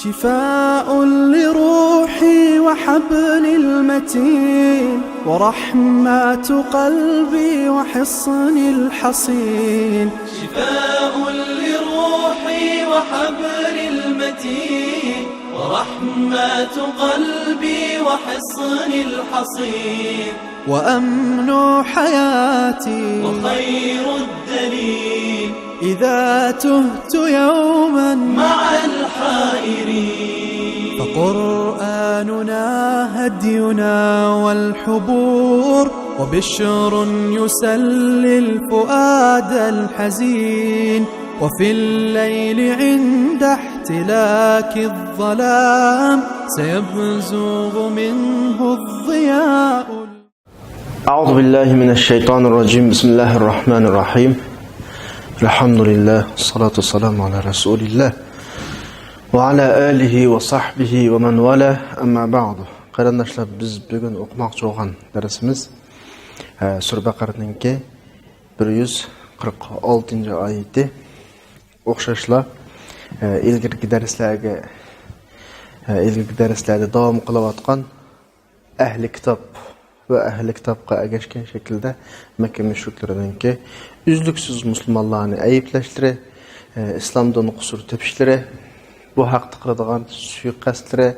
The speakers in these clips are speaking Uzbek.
شفاء لروحي وحبل المتين ورحمة قلبي وحصن الحصين. شفاء لروحي وحبل المتين ورحمة قلبي وحصن الحصين. وأمن حياتي وخير الدليل إذا تهت يوما مع الحائرين. فقرآننا هدينا والحبور وبشر يسلي الفؤاد الحزين. وفي الليل عند احتلاك الظلام سيبزغ منه الضياء. أعوذ بالله من الشيطان الرجيم. بسم الله الرحمن الرحيم. الحمد لله والصلاة والسلام على رسول الله وعلى آله وصحبه ومن والاه. أما بعد. Qarindoshlar, biz bugun o'qimoqchi bo'lgan darsimiz Sura Baqaraninki 146-oyati. O'xshashlar ilgirgi darslarda davom qilayotgan ahli kitob va ahli kitobga ergashgan shaklda Makka mushriklarininki uzluksiz musulmonlarni ayblashlari, islomdan qusur tepishlari, bu haqda qiladigan suiqasdlari,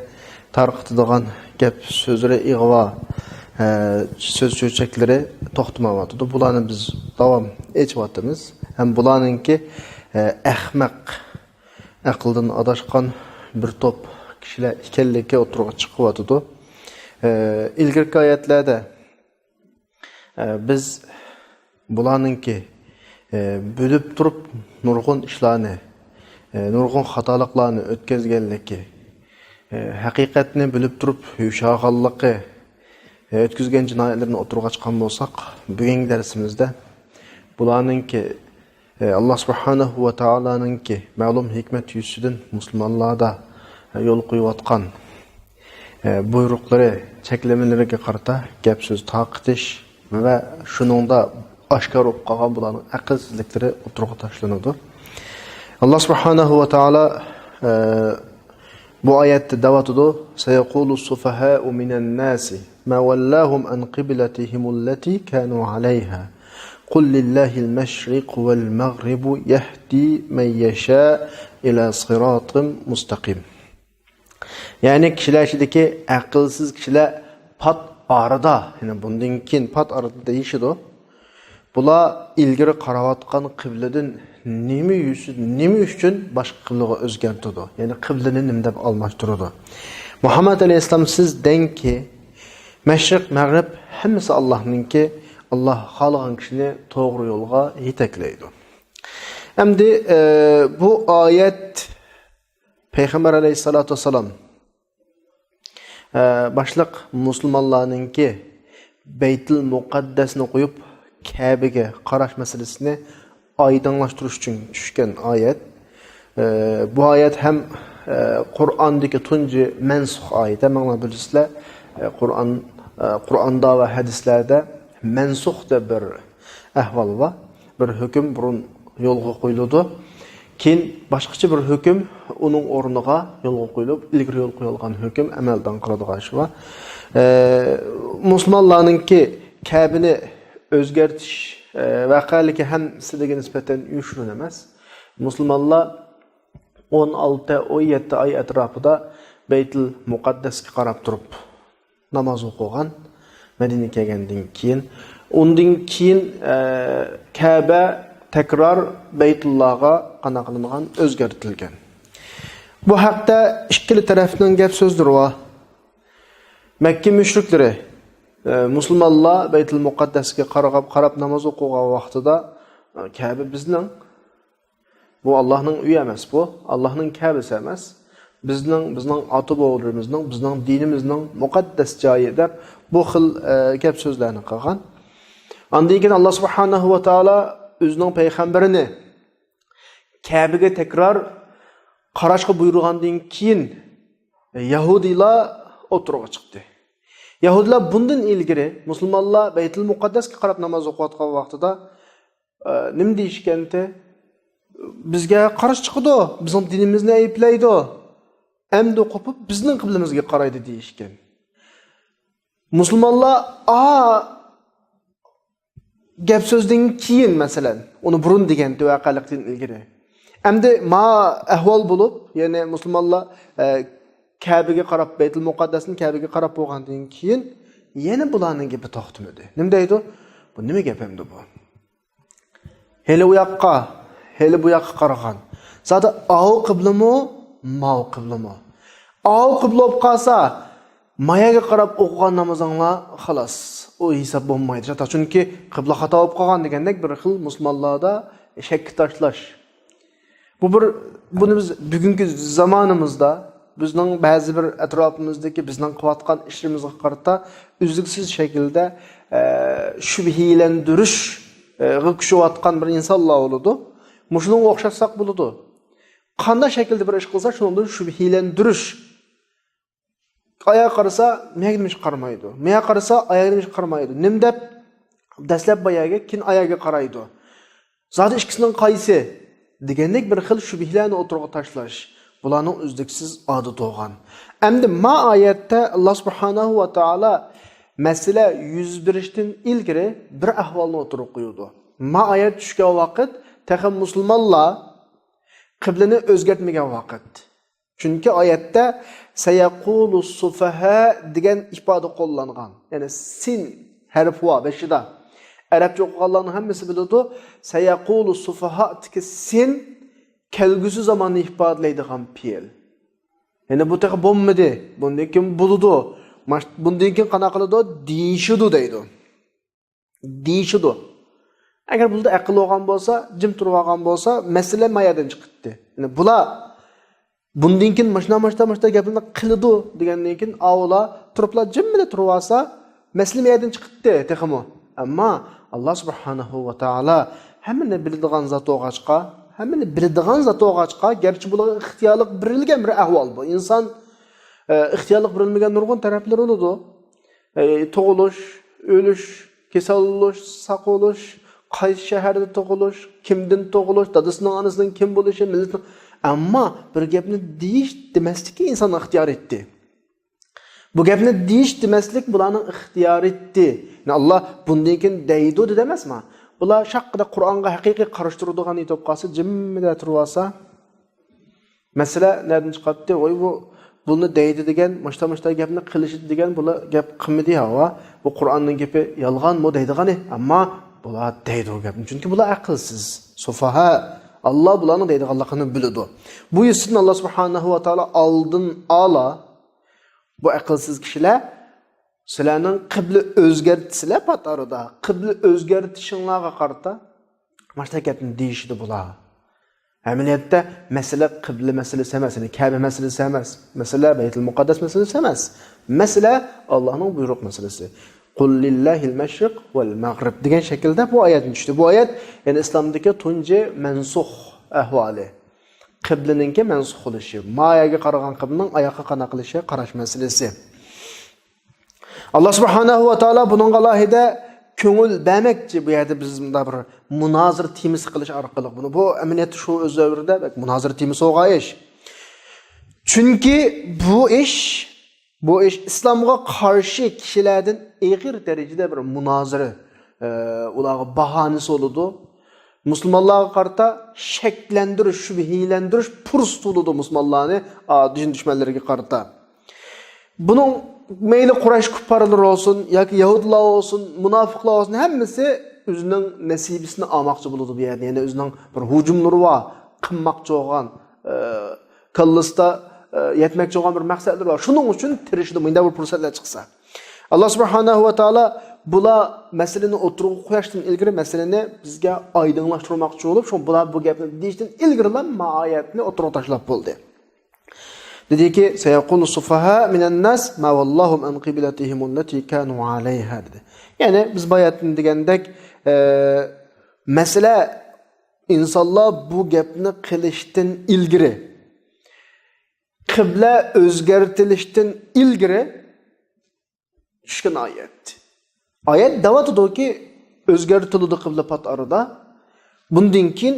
tarqitadigan gap so'zlari, ig'vo so'z cho'chaklari to'xtamayapti. Bularni biz davom etyapmiz. Ham bularninki ahmaq, aqldan adashgan bir to'p kishilar ekanligiga o'tirib chiqyapti. İlgirki oyatlarda biz bularninki bölüp turup nurg'un ishlarni, nurg'un xatoliklarni o'tkazganligi, haqiqatni bilib turib yumshoqligi, o'tkazgan jinoyatlarni o'tirg'a chiqqan bo'lsak, bugungi darsimizda bularninki Alloh subhanahu va taolaninki ma'lum hikmat yuzidan musulmonlarda yo'l qo'yayotgan buyruqlari, cheklamalariga qarata gap so'z taqitish va shuningda oshkor bo'lib qolgan bularning aqlsizliklari o'tirg'a tashlanadi. Alloh subhanahu va taolo bu oyatda davatida sayaqulu sufaha'u minan nasi ma wallahum an qiblatihim allati kanu 'alayha qul lillahil mashriq wal maghrib yahdi man yasha ila siratin mustaqim. Yani kishilar ichidagi aqlsiz kishilar pat orada, ya'ni bundan keyin pat orada deyishidi. Bular ilgari qarayotgan qibladan nima uchun boshqa qiblaga o'zgartirdi? Ya'ni qiblani nima deb almashtirdi? Muhammad alayhisalom sizdanki mashriq, mag'rib hammasi Allohninki, Alloh xohlagan kishini to'g'ri yo'lga yetaklaydi. Endi bu oyat Payg'ambar alayhisolatu vasallam başlıq musulmonlarninki Beytul Muqaddasni qo'yib Kabe'ga qarash masalasini oydinlashtirish uchun tushgan oyat. Bu oyat ham Qur'ondagi tunji mansux oyat. Mana bilasizlar, Qur'onda va hadislarda mansux deb bir ahvol bor. Bir hukm burun yo'lga qo'yiladi. Keyin boshqacha bir hukm uning o'rniga yo'lga qo'yilib, ilgari yo'l qo'yilgan hukm amaldan qiladigan shu. Musulmonlarninki Kabini o'zgartish vaqaligi ham sizga nisbatan yushrun emas. Musulmonlar 16-17 oy atrofida Beytul Muqaddasga qarab turib namoz o'qigan. Madinaga kelgandan keyin, undan keyin Kaba tekrar Beytullah'a qanaqlangan, o'zgartirilgan. Bu haqda ikkili tarafning gap so'zlari bor. Makka mushriklari musulmonlar Beytul Muqaddasga qarab namoz o'qigan vaqtida Kaba bizning, bu Allohning uyi emas, bu Allohning Kabasi emas. Bizning ota-bobolarimizning, bizning dinimizning muqaddas joyi deb bu xil gap so'zlarni qilgan. Ondan keyin Alloh subhanahu va taolo o'zining payg'ambarini Kabe'ga tekrar qarashga buyurgandan keyin Yahudilar o'tirg'a chiqdi. Yahudilar bundan ilgari musulmonlar Beytul Muqaddasga qarab namoz o'qiyotgan vaqtida nima deyishganda, bizga qarash chiqdi, bizning dinimizni ayblaydi. Emdi qopup bizning qiblimizga qaraydi deyishgan. Musulmonlar gap so'zdan keyin masalan, uni burun degan vaqalikdan ilgari. Endi ahvol bo'lib, ya'ni musulmonlar Kabe'ga qarab, Baytul Muqaddasning Kabe'ga qarab bo'lgandan keyin yana bularning gapi to'xtamadi. Nima deydi? Bu nima gap endi bu? Hele u yoqqa, hele bu yoqqa qaragan. Zada o qiblimi, ma qiblimi. O qibla bo'lib qolsa, mayaga qarab o'qigan namozinglar xolos, o hisob bo'lmaydi. Chunki qibla xato bo'lib qolgan degandek bir xil musulmonlarda shak tashlash. Buni biz bugungi zamonimizda bizning ba'zi bir atrofimizdagi bizning qilayotgan ishimizga qarata uzluksiz shaklda shubhilendirish qilishayotgan bir insonlar bo'ladi. Mushunga o'xshatsak bo'ladi. Qanday shaklda bir ish qilsa, shundan shubhilendirish. Ayağa qarasa, meyagimiz qarmaydi. Meya qarasa, ayagimiz qarmaydi. Nim deb dastlab bayaga, kin ayaga qaraydi. Zati ikkisining qaysi degandek bir xil shubhlarni o'tirg'a tashlash. Bularning uzluksiz odat bo'lgan. Endi ma oyatda Alloh subhanahu va taolo masala yuz berishdan ilgari bir ahvolni o'tirib qo'ydi. Ma oyat tushgan vaqt taxam musulmonlar qiblani o'zgartmagan vaqt. Chunki oyatda sayaqulu sufaha degan ifoda qo'llangan. Ya'ni sin harfi va beshida. Arabcha o'qiganlarning hammasi biladi. Sayaqulu sufaha tiki sin kelgusi zamanni ifodalaydigan fe'l. Ya'ni bu taqa bo'lmadi. Bundan keyin bo'ladi. Bundan keyin qana qiladi? Deyishidi deydi. Deyishidi. Agar bunda aql olgan bo'lsa, jim turib olgan bo'lsa, masala mayadan chiqibdi. Ya'ni bular bundan keyin mashna gapini qiladi degandan keyin avla turiblar jimmida turib olsa, masala mayadan chiqibdi texmo. Ammo Alloh subhanahu va taolo hammani biladigan zot o'g'achqa, hammani biladigan zot o'g'achqa, garchi bular ixtiyorlik berilgan bir ahvol bu. Inson ixtiyorlik berilmagan nurg'un taraflar bo'ladi. Tug'ilish, o'lish, kasal bo'lish, saq bo'lish, qaysi shaharda tug'ilish, kimdan tug'ilish, dadasining onasining kim bo'lishi, millatning. Ammo bir gapni deyish demaslikka inson ixtiyor etdi. Bu gapni deyish demaslik bularning ixtiyor etdi. Yani Allah bundan keyin deydi dedi emasmi? Bular shaqqida Qur'onga haqiqiy qarashtiradigan etib qolsa, jimmida turib olsa, masala nerdan chiqadi? Voy buni deydi degan, mashta gapni qilishi degan bular gap qilmadi va bu Qur'onning gapi yolg'onmi deydigani, ammo bular deydi o gapni. Chunki bular aqlsiz, sufaha. Allah bularning deydiganligini biladi. Bu yüzden Allah subhanahu va taolo oldin ola bu aqlsiz kishilar sizlarning qibla o'zgartisizlar patarida, qibla o'zgartishinglarga qarata mashta gapni deyishdi bular. Amaliyotda masala qibla masalasi emas, Kabe masalasi emas, masala Baytul Muqaddas masalasi emas. Masala Allohning buyruq masalasi. Qul lillahil mashriq val mag'rib degan shaklda bu oyat tushdi. Bu oyat ya'ni islomdagi tunji mansux ahvoli. Qiblaninki mansux bo'lishi, mayaga qaragan qiblaning oyoqqa qana qilishi qarash masalasi. Allah subhanahu va taolo buning alohida ko'ngil bermoqchi bu yerda bizda bir munozir temisi qilish orqali buni bu amaliyat shu o'z davrida munozir temisi o'g'ayish. Chunki bu ish islomga qarshi kishilardan ig'ir darajada bir munozira ularga bahonasi bo'ladi. Musulmonlarga qarata shaklantirish, shubhilantirish fursat bo'ladi musulmonlarni din dushmanlariga qarata. Buning meyli Quraysh kuffarlari olsun, yoki Yahudlar olsun, munofiqlar olsun, hammasi o'zining nasibisini olmoqchi bo'ladi bu yerda. Ya'ni o'zining bir hujumlari va qilmoqchi bo'lgan kallasida yetmoqchi bo'lgan bir maqsadlari bor. Shuning uchun tirishdi bunda bir fursatlar chiqsa. Alloh subhanahu va taolo bular masalani o'tirib qo'yishdan ilgari masalani bizga oydinlashtirmoqchi bo'lib, shu bular bu gapni deyishdan ilgarilar oyatni o'tirib tashlab bo'ldi. Dediki, sayaqulu sufaha minan nas ma wallahum an qiblatihim allati kanu alayha dedi. Ya'ni biz bayatni degandek masala insonlar bu gapni qilishdan ilgari qibla o'zgartirishdan ilgari tushgan oyat. Oyat davatidiki o'zgartirildi qibla pat arada. Bundan keyin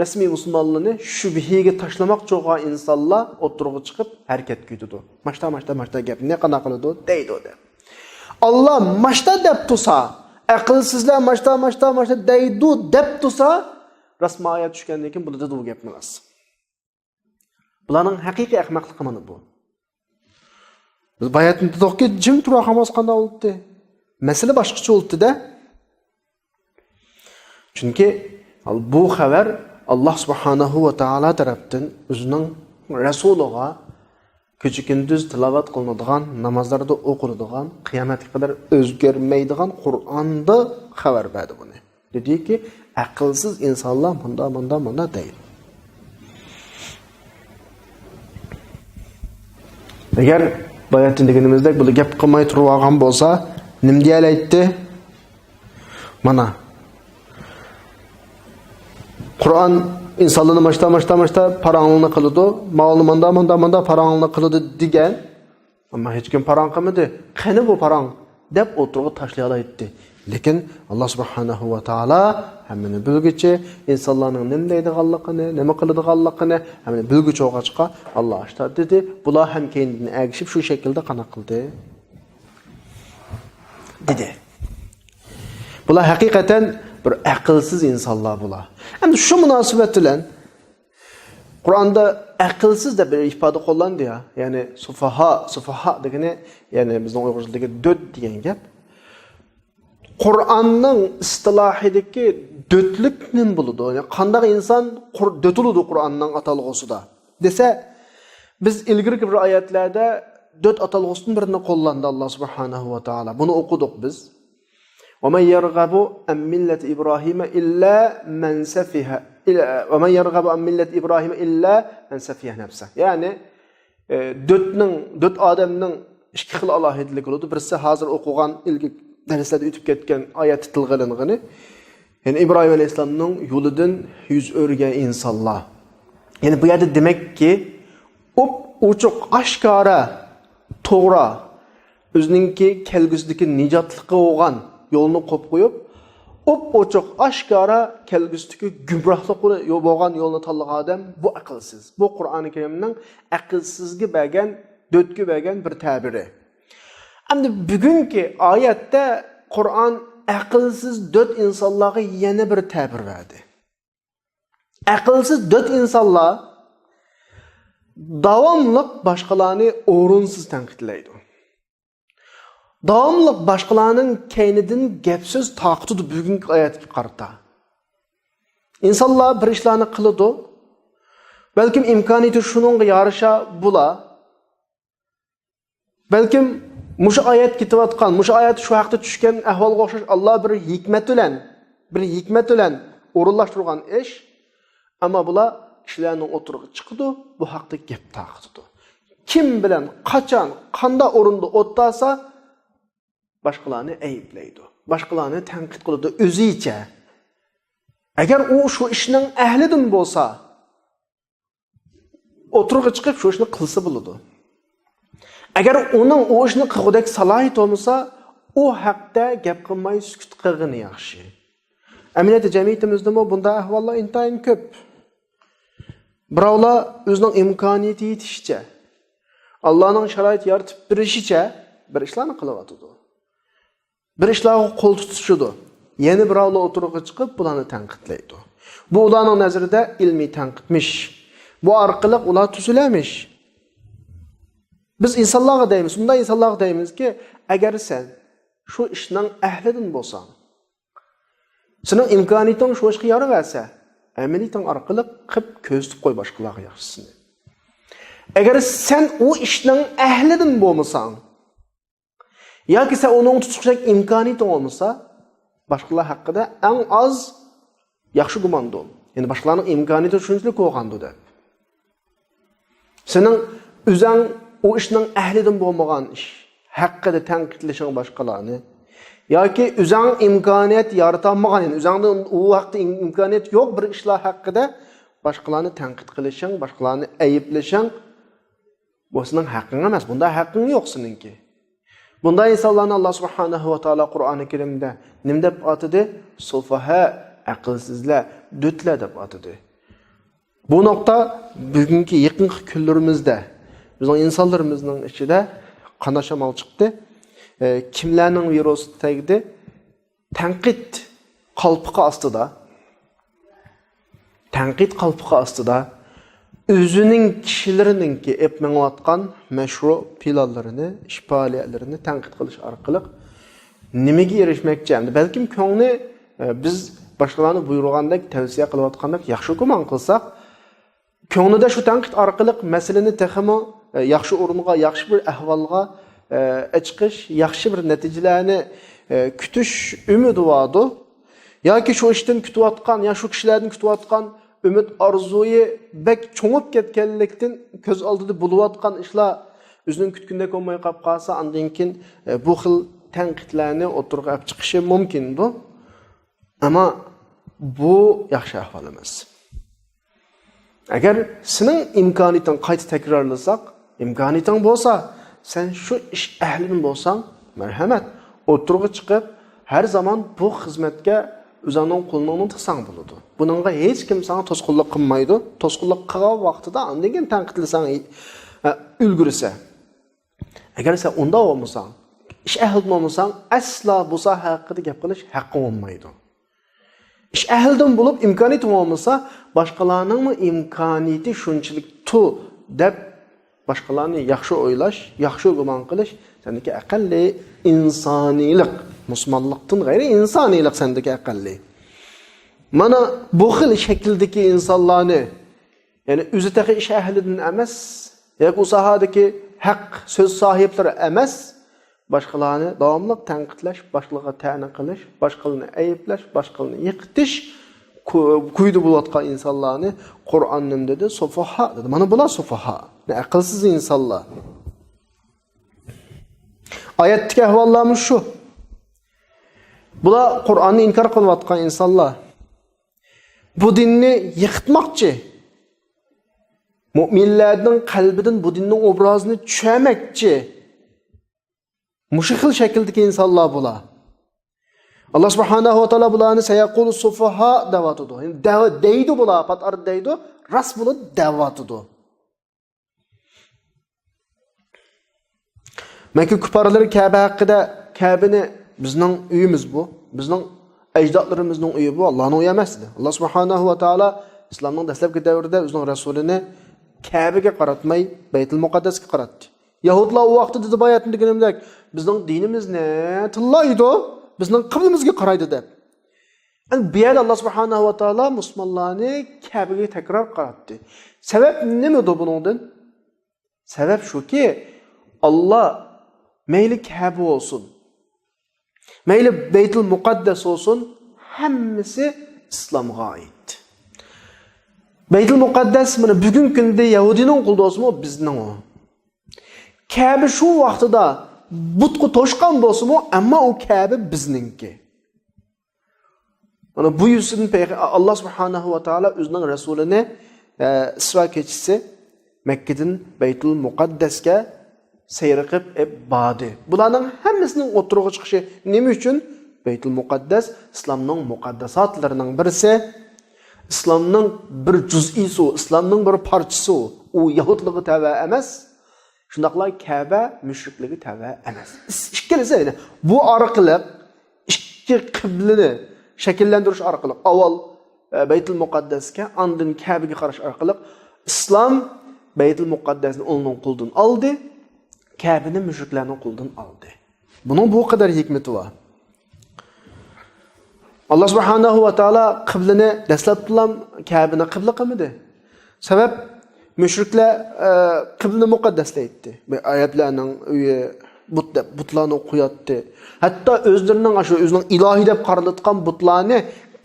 resmiy musulmonlarni shubhiga tashlamoqchi bo'lgan insonlar o'tirg'i chiqib harakat qildi. Mashta gap ne qana qiladi deydi deb. Allah mashta deb tursa, aqlsizlar mashta deydi deb tursa, rasmiy oyat tushgandan keyin buni dedi bu gapni emas. Bularning haqiqiy ahmoqligi mana bu. Biz bayatni dedikki jim tura olamiz qanday bo'ldi? Masala boshqacha bo'ldi-da. Chunki bu xabar Allah subhanahu va taala tarafdan o'zining rasuliga kecha-kunduz tilovat qilinadigan, namozlarda o'qiladigan, qiyomatga qadar o'zgarmaydigan Qur'onda xabar berdi buni. Dediki, aqlsiz insonlar bunda deydi. Agar bayatın deganimizdek bu gap qilmay turib olgan bo'lsa, nim deyalaydi? Mana Qur'on insonlarni mashta parangni qiladi, ma'lum manda parangni qiladi degan, ammo hech kim parang qilmadi. Qani bu parang deb o'tirib tashlayoladi. Lekin Allah subhanahu va taala hammani bilguchi, insonlarning nima deydiganligini, nima qiladiganligini hammani bilguchi o'g'achqa Allah ashta dedi. Bular ham kendini agishib shu shaklda qana qildi. Dedi. Bular haqiqatan bir aqlsiz insonlar bular. Endi shu munosabat bilan Qur'onda aqlsiz deb bir ifoda qo'llandi ya, ya'ni sufaha degani, ya'ni bizning Uyg'urchadagi döt degan gap. Qur'onning istilohidagi dötlik nim bo'ladi. Yani qanday inson dötülüdü Qur'onning atalg'usida. Desa, biz ilgirki bir oyatlarda döt atalg'usining birini qo'llandi Allah subhanahu va taala. Buni o'qidik biz. وَمَنْ يَرْغَبُ عَنْ مِلَّةِ إِبْرَاهِيمَ إِلَّا مَنْ سَفِهَ نَفْسَهُ. Yani döt adamning ikki xil alohidaligi bo'ladi. Birisi hozir o'qigan ilgi derslarda o'tib ketgan oyat tilg'ilingini. Yani İbrahim alayhisolamning yo'lidan yuz o'rgan insonlar. Yani bu yerda demakki, ochiq oshkora to'g'ri o'zininki kelgusidagi nijotligi bo'lgan yo'lni qo'yib qo'yib, ochiq oshkora kelgusidagi gumrohlik bo'lgan yo'lni tanlagan odam bu aqlsiz. Bu Qur'oni Karimning aqlsizga bergan, dötga bergan bir ta'biri. Endi bugungi oyatda Qur'on aqlsiz döt insonlarga yana bir ta'bir berdi. Aqlsiz döt insonlar davomli boshqalarni o'rinsiz tanqidlaydi. Davomli boshqalarning keynidan gapsiz taqtidi bugungi oyatga qarata. İnsanlar bir ishlarni qiladi. Balkim imkoniyati shuningga yarasha bo'la. Balkim mushu oyat ketayotgan, mushu oyat shu haqda tushgan ahvolga o'xshash Allah bir hikmat bilan o'rinlashtirgan ish. Ammo bular kishilarning o'tirg'i chiqdi, bu haqda gap taqtidi. Kim bilan, qachon, qanday o'rinda o'tasa boshqalarni ayiblaydi. Boshqalarni tanqid qiladi o'zicha. Agar u shu ishning ahlidan bo'lsa, o'tirg'i chiqib shu ishni qilsa bo'ladi. Agar uning o ishni qilgudek salohiyat bo'lmasa, u haqda gap qilmay sukut qilgani yaxshi. Aminat jamiyatimizda bunday ahvollar intayin ko'p. Birovlar o'zining imkoniyati yetishicha, Allohning sharoit yaratib berishicha bir ishlarni qilyapti. Bir ishlarga qo'l tutishidi. Yana birovlar o'tirg'i chiqib bularni tanqidlaydi. Bu ularning nazarida ilmiy tanqidmish. Bu orqali ular tuzilamish. Biz insonlarga deymiz, bunday insonlarga deymizki, agar sen shu ishning ahlidan bo'lsang, sening imkoniyating shu ishga yaraversa, amaliyating orqali qilib ko'zitib qo'y boshqalarga yaxshisini. Agar sen u ishning ahlidan bo'lmasang, yoki sen uning tutishak imkoniyating olmasa, boshqalar haqida eng oz yaxshi gumonda ol. Ya'ni boshqalarning imkoniyati shunchalik bo'lgandi deb. Sening o'zing o ishning ahlidan bo'lmagan ish haqida tanqidlashing boshqalarni yoki o'zing imkoniyat yarata olmagan, ya'ni o'zingda u vaqtda imkoniyat yo'q bir ishlar haqida boshqalarni tanqid qilishing, boshqalarni ayblashing bu sening haqqing emas. Bunda haqqing yo'q seninki. Bunda insonlarni Alloh subhanahu va taolo Qur'oni Karimda nim deb atadi? Sufaha, aqlsizlar, dötlar deb atadi. Bu nokta bugünkü yakın günlerimizde bizning insonlarimizning ichida qanaqa shamol chiqdi. Kimlarning virusi tegdi? Tanqid qalpiqi ostida özünün kişilerininki epmeniyotgan meşru planlarini, iş faaliyetlerini tanqid qilish orqali nimaga erishmoqchi? Endi balkim ko'ngli biz boshqalarni buyurgandek, tavsiya qilayotgandek yaxshi gumon qilsak, ko'nglida shu tanqid orqali masalani texmo yaxshi o'ringa, yaxshi bir ahvolga chiqish, yaxshi bir natijalarni kutish umidi bordi. Yoki shu ishdan kutayotgan, ya shu kishilardan kutayotgan ümid arzuyu bek çoğup ketkenlikten köz aldığı buluvatkan işler özünün kütkünde olmaya kapkasa andinkin bu xil tenqitlerini oturup çıkışı mümkündü. Ama bu yaxşı ahval emas. Eğer senin imkaniyetin qayta tekrarlasak, imkaniyetin bolsa, sen şu iş ehlinin bolsan, merhamet, oturup çıkıp her zaman bu hizmetke özünün qulununu tıksan buludu. Bununla hiç kim sana tosqulluq qilmaydi. Tosqulluq qilgan vaqtida andegen tanqidlasan ulgursa. Agar sen unda olmasan, ish ahli olmasan, asla bu soha haqida gap qilish haqqing olmaydi. Ish ahlidan bo'lib imkoniyat olmasa, boshqalarning imkoniyati shunchalik tu deb boshqalarni yaxshi o'ylash, yaxshi gumon qilish sendagi aqalli insoniylik, musulmonlikdan g'ayri insoniylik sendagi aqalli. Mana bu xil şekildeki insanlarni, yani özü təqi iş əhlidin emas, yoki o sahadaki haq söz sahipleri emas, başqalarını davamlıq tanqidlash, başqalarga ta'na qilish, başqalarını ayıplash, başqalarını yiqitish kuydu bulatgan insanlarni Qur'on nim dedi, sofaha dedi. Mana bular sofaha, aqlsiz insanlar. Ayetdeki ahvallarımız şu. Bular Qur'onni inkar qilayotgan insanlar. Bu dinni yıkıtmakçı. Müminlerden kalbiden bu dinnin obrazını çömekçi. Muşikil şekildeki insanlar bula. Allah subhanahu wa ta'ala bularını seyakulu sufaha devatıdı. Yani deydi bula, patar deydi, ras bula devatıdı. Mekke küparları Kabe hakkında, Kabe'ni bizden üyümüz bu. Bizden ecdatlarımızın uyu bu. Allah'ın uyu emasdi. Allah subhanahu wa ta'ala İslam'ın dastlabki davrida o'zining rasulini Kabe'ga qaratmay, Baytul Muqaddasga qaratdi. Yahudlar o vaqtda dedi bayatni deganimdek, bizning dinimizni tillaydi, bizning qiblimizga qaraydi deb. Yani bu yerda Allah subhanahu wa ta'ala musulmonlarni Kabe'ga tekrar qaratdi. Sebep nimadi buningdan? Sebep shuki, Allah meyli Kabe olsun, meyli Beytul Muqaddas olsun, hammasi İslam'a ait. Beytul Muqaddas mana bugungi kunda Yahudining qo'lida bo'lsa-mu, bizning o. Kabe shu vaqtida butqa to'shqan bo'lsa-mu, ammo u Kabe bizningki. Mana bu yusidan Allah subhanahu wa ta'ala o'zining rasulini Isro kechisi Makkadan Beytul Muqaddasga seyr qilib bordi. Bularning hammasining o'tirg'i chiqishi nima uchun? Beytul Muqaddas İslamning muqaddasatlarining birisi, İslamning bir juz'isi, İslamning bir parchasi. U Yahudligi tava emas. Shundaqla Kabe mushrikligi tava emas. Ikkalisi yani bu orqali ikki qiblani shakllantirish orqali avval Beytul Muqaddasga, andin Kabe'ga qarash orqali İslam Beytul Muqaddasni uning qo'ldan oldi, Kabe'ni mushriklarning qo'ldan oldi. Bunun bu kadar hikmeti var. Allah subhanahu wa ta'ala qiblini dastlabdan Kabe'ni qibla qilmadi. Sebep müşrikler qiblini muqaddaslaydi. Ayetlerning uyi butlarni qo'yatdi. Hatto o'zlarining shu o'zining ilohiy deb qaralayotgan butlarni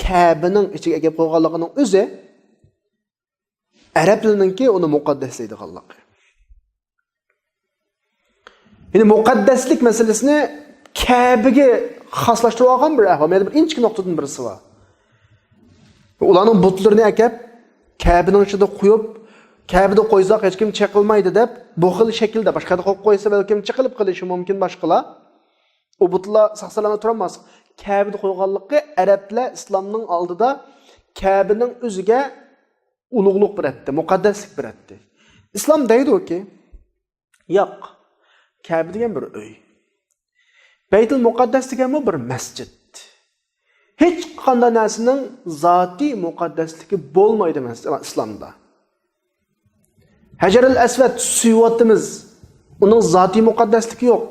Kabe'ning ichiga kelib qo'yganligining o'zi arablarningki uni muqaddaslaydiganligi. Yani muqaddaslik meselesini Kabe'ga xaslashtirib olgan bir ahvol, bir inchki nuqtadan birisi var. Ularning butlarini akab Kabe'ning ichida qo'yib, Kabe'da qo'ysak hech kim chiqilmaydi deb, bu xil shaklda boshqada qo'yib qo'ysa, balkim chiqilib qilishi mumkin boshqalar. O butlar saqsalana turmas. Kabe'da qo'yganligi arablar islomning oldida Kabe'ning o'ziga ulug'liq beratdi, muqaddaslik beratdi. Islom deydi-ki, yo'q. Ka'ba degan bir uy. Baytul Muqaddas degan bir masjid. Hech qanday narsaning zoti muqaddasligi bo'lmaydi islomda. Hajarul Aswad suyuvatimiz, uning zoti muqaddasligi yo'q.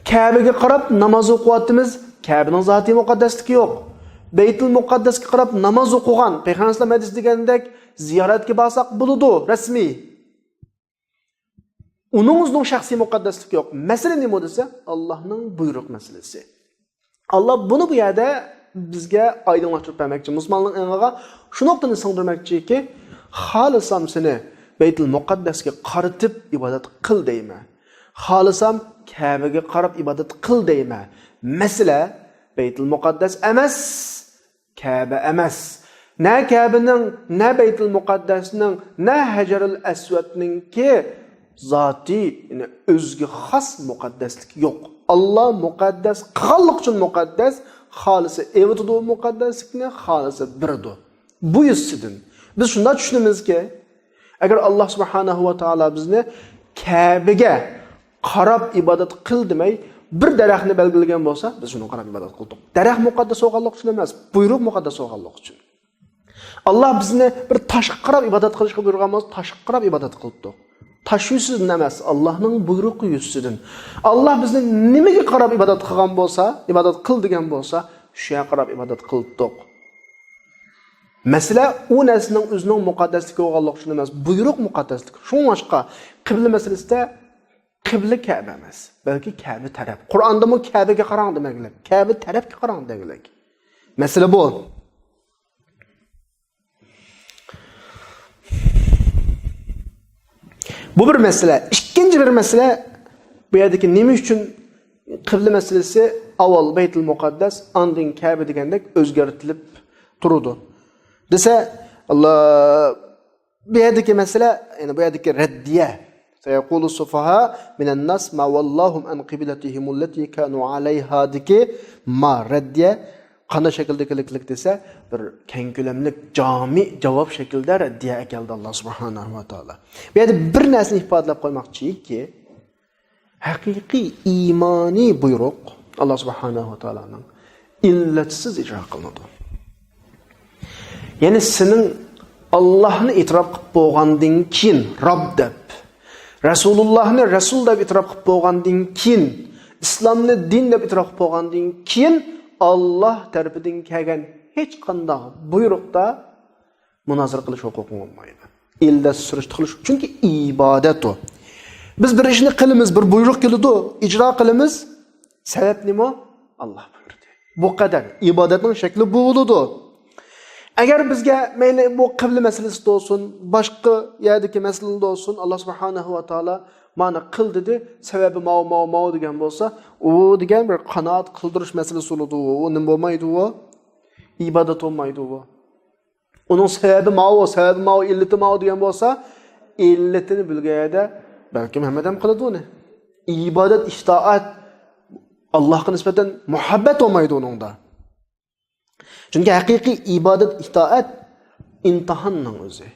Ka'baga qarab namoz o'qiyotimiz, Ka'baning zoti muqaddasligi yo'q. Baytul Muqaddasga qarab namoz o'qigan, payg'ambar hadis degandek ziyoratga borsak bo'ladi, rasmiy. Uningizning shaxsiy muqaddasligi yo'q. Masala nima desa, Allohning buyruq masalasi. Allah bunu bu yerda bizga oydinlashtirib bermoqchi. Musulmonning o'rniga shu nuqtani singdirmoqchiki, xolisam seni Baytul Muqaddasga qaratib ibodat qil deyman. Xolisam Ka'baga qarab ibodat qil deyman. Masala Baytul Muqaddas emas, Ka'ba emas. Na Ka'baning, na Baytul Muqaddasning, na Hajarul Aswadningki zoti, ya'ni o'ziga xos muqaddaslik yo'q. Allah muqaddas, qilganlik uchun muqaddas, xolisi evitudu muqaddaslikni, xolisi birdir. Bu yusidan biz shunda tushunamizki, agar Alloh subhanahu va taolo bizni Ka'baga qarab ibodat qil demay, bir daraxtni belgilagan bo'lsa, biz shuni qarab ibodat qildik. Daraxt muqaddas bo'lganlik uchun emas, buyruq muqaddas bo'lganlik uchun. Allah bizni bir toshga qarab ibodat qilishga buyurgan bo'lsa, toshga qarab ibodat qildik. Taş yüzüdün emas, Allah'ın buyruğu yüzüdün. Allah bizni nimaga qarab ibodat qilgan bo'lsa, ibodat qil degan bo'lsa, shuga qarab ibodat qildik. Masala u narsaning o'zining muqaddasligi bo'lganligi uchun emas, buyruq muqaddaslik. Shuningcha qibla masalasida qibla Ka'ba emas, balki Ka'ba taraf. Qur'onda mu Ka'baga qarang demaklar. Ka'ba tarafga qarang demaklar. Masala bu. Bu bir mesele. İkinci bir mesele, bu yerdeki nima uchun qibla meselesi avval Baytul Muqaddas, andin Ka'ba degandek o'zgartirilib turdi. Desa, Allah bu yerdeki mesele, yani bu yerdeki reddiye. Sayaqulu sufaha minan nas ma wallahum an qiblatihim allati kanu alayha deki ma reddiye qanday shakldagilik desa, bir keng ko'lamlik jami javob shaklda raddiya keldi Alloh subhanahu va taolo. Bu yerda bir narsani ifodalab qo'ymoqchiki, haqiqiy iymoniy buyruq Alloh subhanahu va taoloning illatsiz ijro qilinadi. Ya'ni sening Allohni e'tirof qilib bo'lgandan keyin Robb deb, Rasulullohni Rasul deb e'tirof qilib bo'lgandan keyin, islomni din deb e'tirof qilib bo'lgandan keyin Allah tarafidan kelgan hech qanday buyruqda munozara qilish huquqi bo'lmaydi. Ilda surishtirilish, chunki ibodat u. Biz bir ishni qilamiz, bir buyruq keladi, ijro qilamiz. Sabab nima? Alloh buyurdi. Bu qadar ibodatning shakli bu bo'ladi. Agar bizga mayli bu qibla masalasi bo'lsin, boshqa yerdagi masalalar bo'lsin, Alloh subhanahu va taolo mana qil dedi, sababi ma'o degan bo'lsa, u degan bir qanoat qildirish masalasi bo'ladi. U nima bo'lmaydi u? Ibodat bo'lmaydi u. Uning sababi ma'o, illati ma'o degan bo'lsa, illatini bilganda balki Muhammad ham qiladi uni. Ibodat, itoat Allohga nisbatan muhabbat bo'lmaydi uningda. Chunki haqiqiy ibodat, itoat imtihonning o'zi.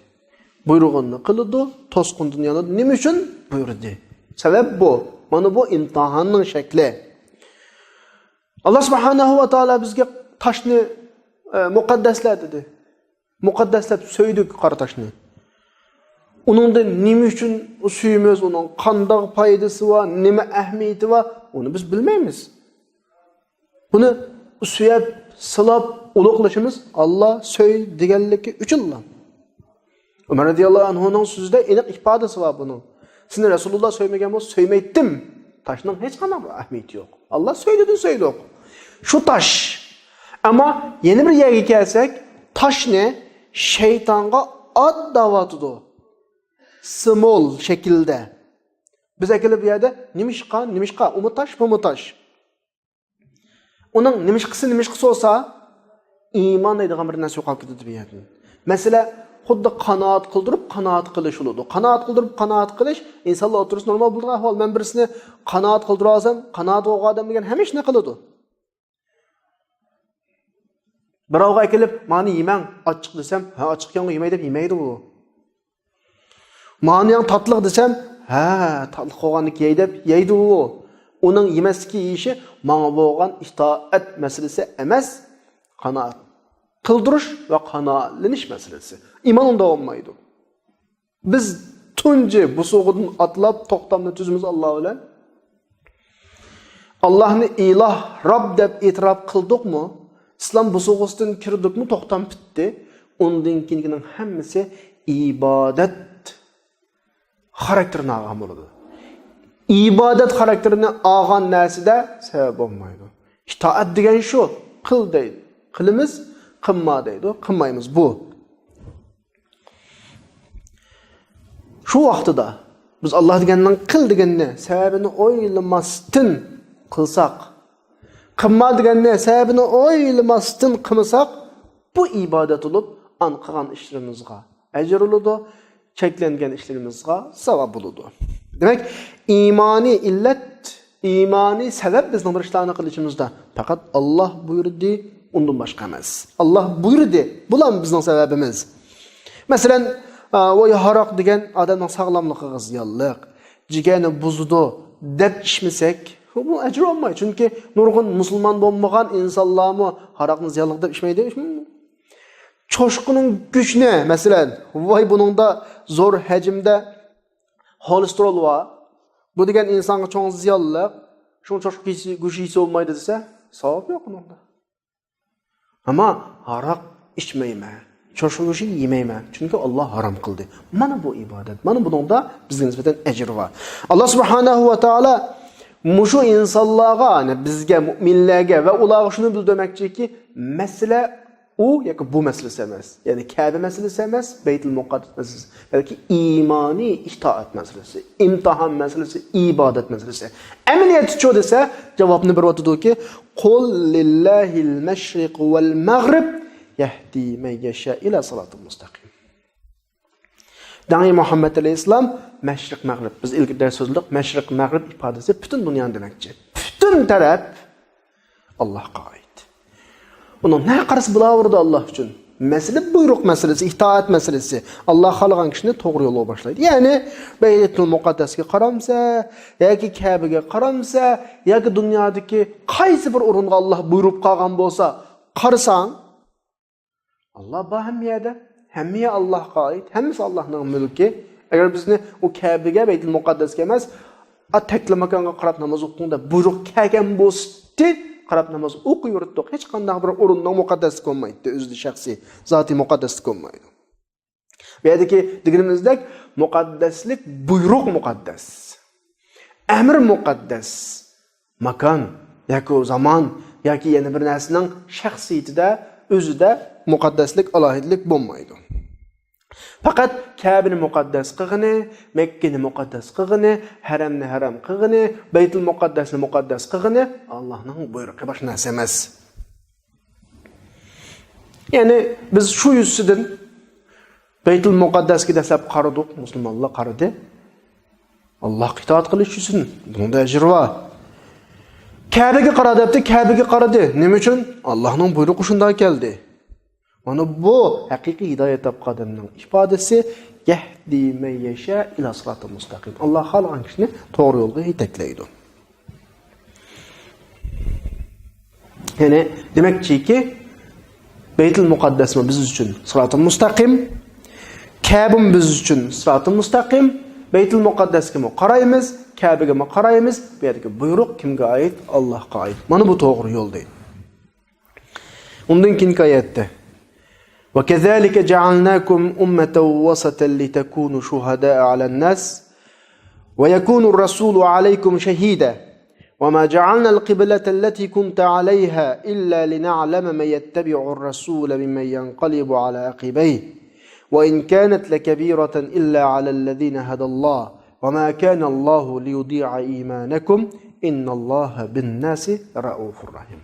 Buyrug'ini qiladi, to'sqin dunyoni nima uchun buyurdi? Sabab bu. Mana bu imtihonning shakli. Alloh subhanahu va taolo bizga toshni muqaddaslar dedi. Muqaddaslab so'ydik qora toshni. Uningda nima uchun suyimiz, uning qanday foydasi va nima ahamiyati va uni biz bilmaymiz. Buni suyab, silab, ulug'lashimiz Alloh so'y deganligi uchunlar. Umar radhiyallohu anhuning so'zida aniq ifodasi bor buning. Sizni Rasululloh so'ymagan bo'lsa so'ymaydim. Toshning hech qanday ahamiyati yo'q. Alloh so'ydi. Shu tosh. Ammo yana bir yerga kelsak, toshni shaytonga ot da'votidir. Simol shaklda. Biz kelib bu yerda nimishqa, umi tosh, bu tosh. Uning nimishqisi bo'lsa, iymon deydigan bir narsa yo'qolib ketadi bu yerda. Masalan, xuddi qanoat qilish bo'ladi. Qanoat qilish insonlar o'tirishni normal bo'lgan ahvol. Men birisini qanoat qildira olsam, qanoat bo'lgan odam degan hamma ishni qiladi. Birovga kelib, "Mani yemang, ochiq" desam, "Ha, ochiq ekan, yemay" deb yemaydi u. "Mani yang tatliq" desam, "Ha, tatliq qolganni yey" deb yeydi u. Uning yemaslik yeyishi menga bo'lgan itoat masalasi emas, qanoat qildirish va qanoatlanish masalasi. Iymon unda olmaydi. Biz tunji bu so'g'dan atlab to'xtamni tuzimiz Alloh bilan. Allohni iloh, Rob deb e'tirof qildikmi? İslam bu so'g'isdan kirdikmi? To'xtam bitdi. Undan keyingining hammasi ibodat xarakterini olgan bo'ladi. İbadet xarakterini olgan narsada sabab bo'lmaydi. İtoat degan shu, qil deydi. Qilimiz, qilma deydi, qilmaymiz bu. Shu vaqtida biz Alloh degandan qil deganni sababini o'ylamasdan qilsak, qilma deganni sababini o'ylamasdan qilmasak, bu ibodat bo'lib, an qilgan ishlarimizga ajr bo'ladi, cheklangan ishlarimizga savob bo'ladi. Demek imani illet, imani sebep bizning bir ishlarni qilishimizda faqat Alloh buyurdi, undan boshqa emas. Alloh buyurdi, bular bizning sababimiz. Masalan, voy haroq degan odamning sog'lomligiga ziyonliq, jigani buzdi deb ichmasak, bu ajr olmaydi. Chunki nurg'un musulmon bo'lmagan insonlarmi haroqni ziyonliq deb ichmaydi. Cho'shqining go'shni, masalan, voy buningda zo'r hajmda xolesterol var. Bu degan insonga cho'ng ziyonli. Shuni cho'shq go'shi yesa olmaydi desa, savob yo'q unda. Ammo haroq ichmayman, cho'shq go'shi yemayman, chunki Alloh harom qildi. Mana bu ibodat. Mana buningda bizga nisbatan ajr var. Alloh subhanahu va taolo mushu insonlarga, ya'ni bizga, mu'minlarga va ularga shuni bildirmoqchiki, masala u yoki bu masalasi emas. Ya'ni Kabe masalasi emas, Baytul Muqaddas masalasi. Balki imoniy itoat masalasi, imtihon masalasi, ibodat masalasi. Amaliyat shu desa, javobni berib "Qul lillahil mashriq wal maghrib yahdi man yasha ila siratal mustaqim." Dangi Muhammad alayhissalom mashriq mag'rib. Biz ilgari so'zladik, mashriq mag'rib ifodasi butun dunyoni demakchi. Butun taraf Allohga oid. Onun ne qarası bilaverdi Allah üçün? Mesele buyruq meselesi, itaat meselesi. Allah xalqan kishini to'g'ri yo'lga boshlaydi. Ya'ni Baytul Muqaddasga qaramsa, yoki Kabe'ga qaramsa, yoki dunyodagi qaysi bir o'ringa Allah buyruq qolgan bo'lsa, qarasang, Allah bu hammiya Allohga oid, hammasi Allohning mulki. Agar bizni u Kabe'ga, Baytul Muqaddasga emas, taklamakonga qarab namoz o'qingda buyruq kelgan bo'lsa, qarab namoz o'qib yurdik. Hech qanday bir o'rinda muqaddas bo'lmaydi, o'zi shaxsiy, zoti muqaddas bo'lmaydi. Bu yerdagi deganimizdek muqaddaslik buyruq muqaddas. Amr muqaddas. Makon yoki zamon yoki yana bir narsaning shaxsiyatida, o'zida muqaddaslik, alohidlik bo'lmaydi. Faqat Kabe'ni muqaddas qilgani, Mekkani muqaddas qilgani, haramni haram qilgani, Baytul Muqaddasni muqaddas qilgani Allohning buyrug'i boshqa narsa emas. Ya'ni biz shu yusidan Baytul Muqaddasga dastlab qaradik, musulmonlar qaradi. Allohga itoat qilish uchun bunda ajr bor. Kabe'ga qaradi, debdi, Kabe'ga qaradi. Nima uchun? Allohning buyrug'i shunday keldi. Mana bu haqiqiy hidoyat topqadimning ifodasi yahdi man yasha ila siratal mustaqim. Alloh xalqan kishini to'g'ri yo'lga yetaklaydi. Ya'ni demakki, Baytul Muqaddasmi biz uchun siratal mustaqim, Kabe'm biz uchun siratal mustaqim, Baytul Muqaddasga qaraymiz, Kabe'ga qaraymiz. Bu yerdagi buyruq kimga oid? Allohga oid. Mana bu to'g'ri yo'l deydi. Undan keyingi oyatda وَكَذَلِكَ جَعَلْنَاكُمْ أُمَّةً وَسَطًا لِتَكُونُوا شُهَدَاءَ عَلَى النَّاسِ وَيَكُونَ الرَّسُولُ عَلَيْكُمْ شَهِيدًا وَمَا جَعَلْنَا الْقِبْلَةَ الَّتِي كُنْتَ عَلَيْهَا إِلَّا لِنَعْلَمَ مَن يَتَّبِعُ الرَّسُولَ مِمَّن يَنقَلِبُ عَلَى عَقِبَيْهِ وَإِنْ كَانَتْ لَكَبِيرَةً إِلَّا عَلَى الَّذِينَ هَدَى اللَّهُ وَمَا كَانَ اللَّهُ لِيُضِيعَ إِيمَانَكُمْ إِنَّ اللَّهَ بِالنَّاسِ رَءُوفٌ رَحِيمٌ.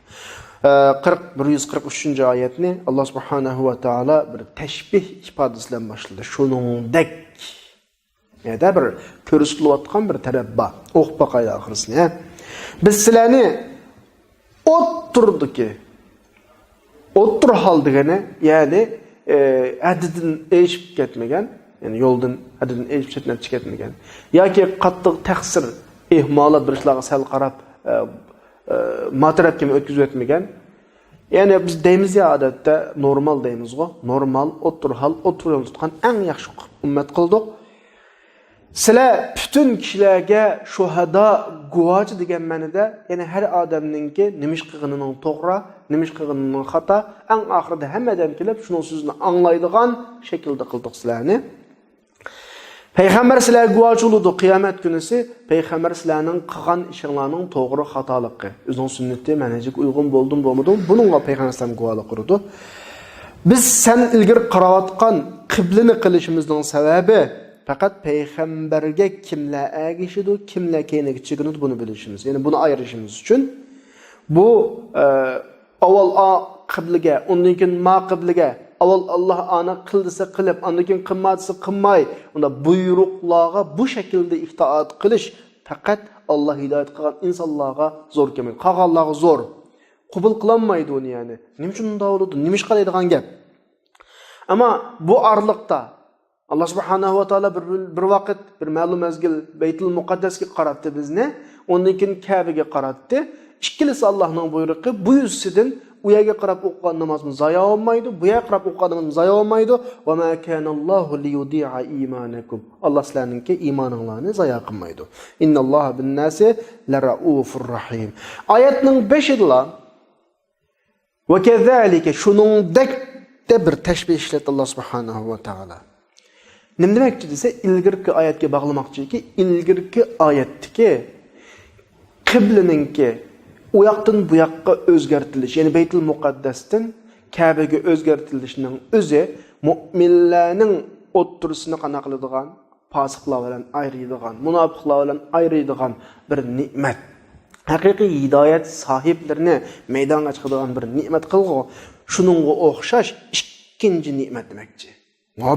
143 oyatni Alloh subhanahu va taolo bir tashbih ifodasi bilan boshladi. Shuningdek, yana bir ko'rsatilayotgan bir taraf bor. O'qib boqaylik oxirisini. Biz sizlarni o'ttirdiki, O'ttir hal degeni, ya'ni hadidin eşip ketmegen, yani yoldan hadidin eşip chetdan chiqib ketmagan yoki qattiq taqsir, ihmolat bir ishlarga sal qarab matarafga o'tkazib o'tmagan. Yani biz deymiz ya odatda normal deymiz-ku. Normal, o'ttir hal, o'ttir yo'l tutgan eng yaxshi ummat qildik. Sizlar bütün kishilarga shuhada guvochi degan ma'noda, ya'ni har odamningki nima ish qilganining to'g'ri, nima ish qilganining xato, eng oxirida hammadan kelib shuning so'zini anglaydigan shaklda qildik sizlarni. Peygamber sizlar guvochi bo'ldi qiyomat kunisi, payg'ambar sizlarning qilgan ishinglarning to'g'ri xatoligi, o'zining sunnati, manhajga uyg'un bo'ldim, bo'lmadim, buningga payg'ambar sizlar guvohlik qildi. Biz sen ilgir qarayotgan qiblani qilishimizning sababi faqat payg'ambarga kimlar ergishidi, kimlar keyinga chiqadi buni bilishimiz. Ya'ni buni ayirishimiz uchun bu avval qiblaga, undan keyin ma qiblaga, avval Alloh ana qildisa qilib, undan keyin qilmadisa qilmay, unda buyruqlarga bu shaklda itoat qilish faqat Alloh hidoyat qilgan insonlarga zo'r kelmaydi. Qolganlarga zo'r. Qabul qilinmaydi uni yani. Nima uchun unda bo'ladi? Nima ish qiladigan gap? Ammo bu orliqda Allah subhanahu wa ta'ala bir vaqt bir ma'lum mezgil Beytul Muqaddasga qaratdi bizni, ondan keyin Ka'baga qaratdi. Ikkilisi Allohning buyrug'i, bu yusidan u yerga qarab o'qigan namozimiz zayo olmaydi, bu yerga qarab o'qiganimiz zayo olmaydi. Va ma kanallohu liyudi'a imanakum. Alloh sizlarningki iymoninglarni zayo qilmaydi. Innalloha bin-nasi laraufur rahim. Oyatning 5-ida va kezalika shuningdek bir tashbih ishlatdi Alloh subhanahu va ta'ala. Nima demakchi desa, ilgirki oyatga bog'lamoqchiki, ilgirki oyatdagi qiblaninki u yoqdan bu yoqqa o'zgartirish, ya'ni Baytul Muqaddasdan Ka'baga o'zgartirishining o'zi mu'minlarning o'ttirisini qana qiladigan, fosiqlar bilan ayriydigan, munofiqlar bilan ayriydigan bir ne'mat. Haqiqiy hidoyat sohiblarini maydonga chiqadigan bir ne'mat qilg'u. Shuningga o'xshash ikkinchi ne'mat demakchi.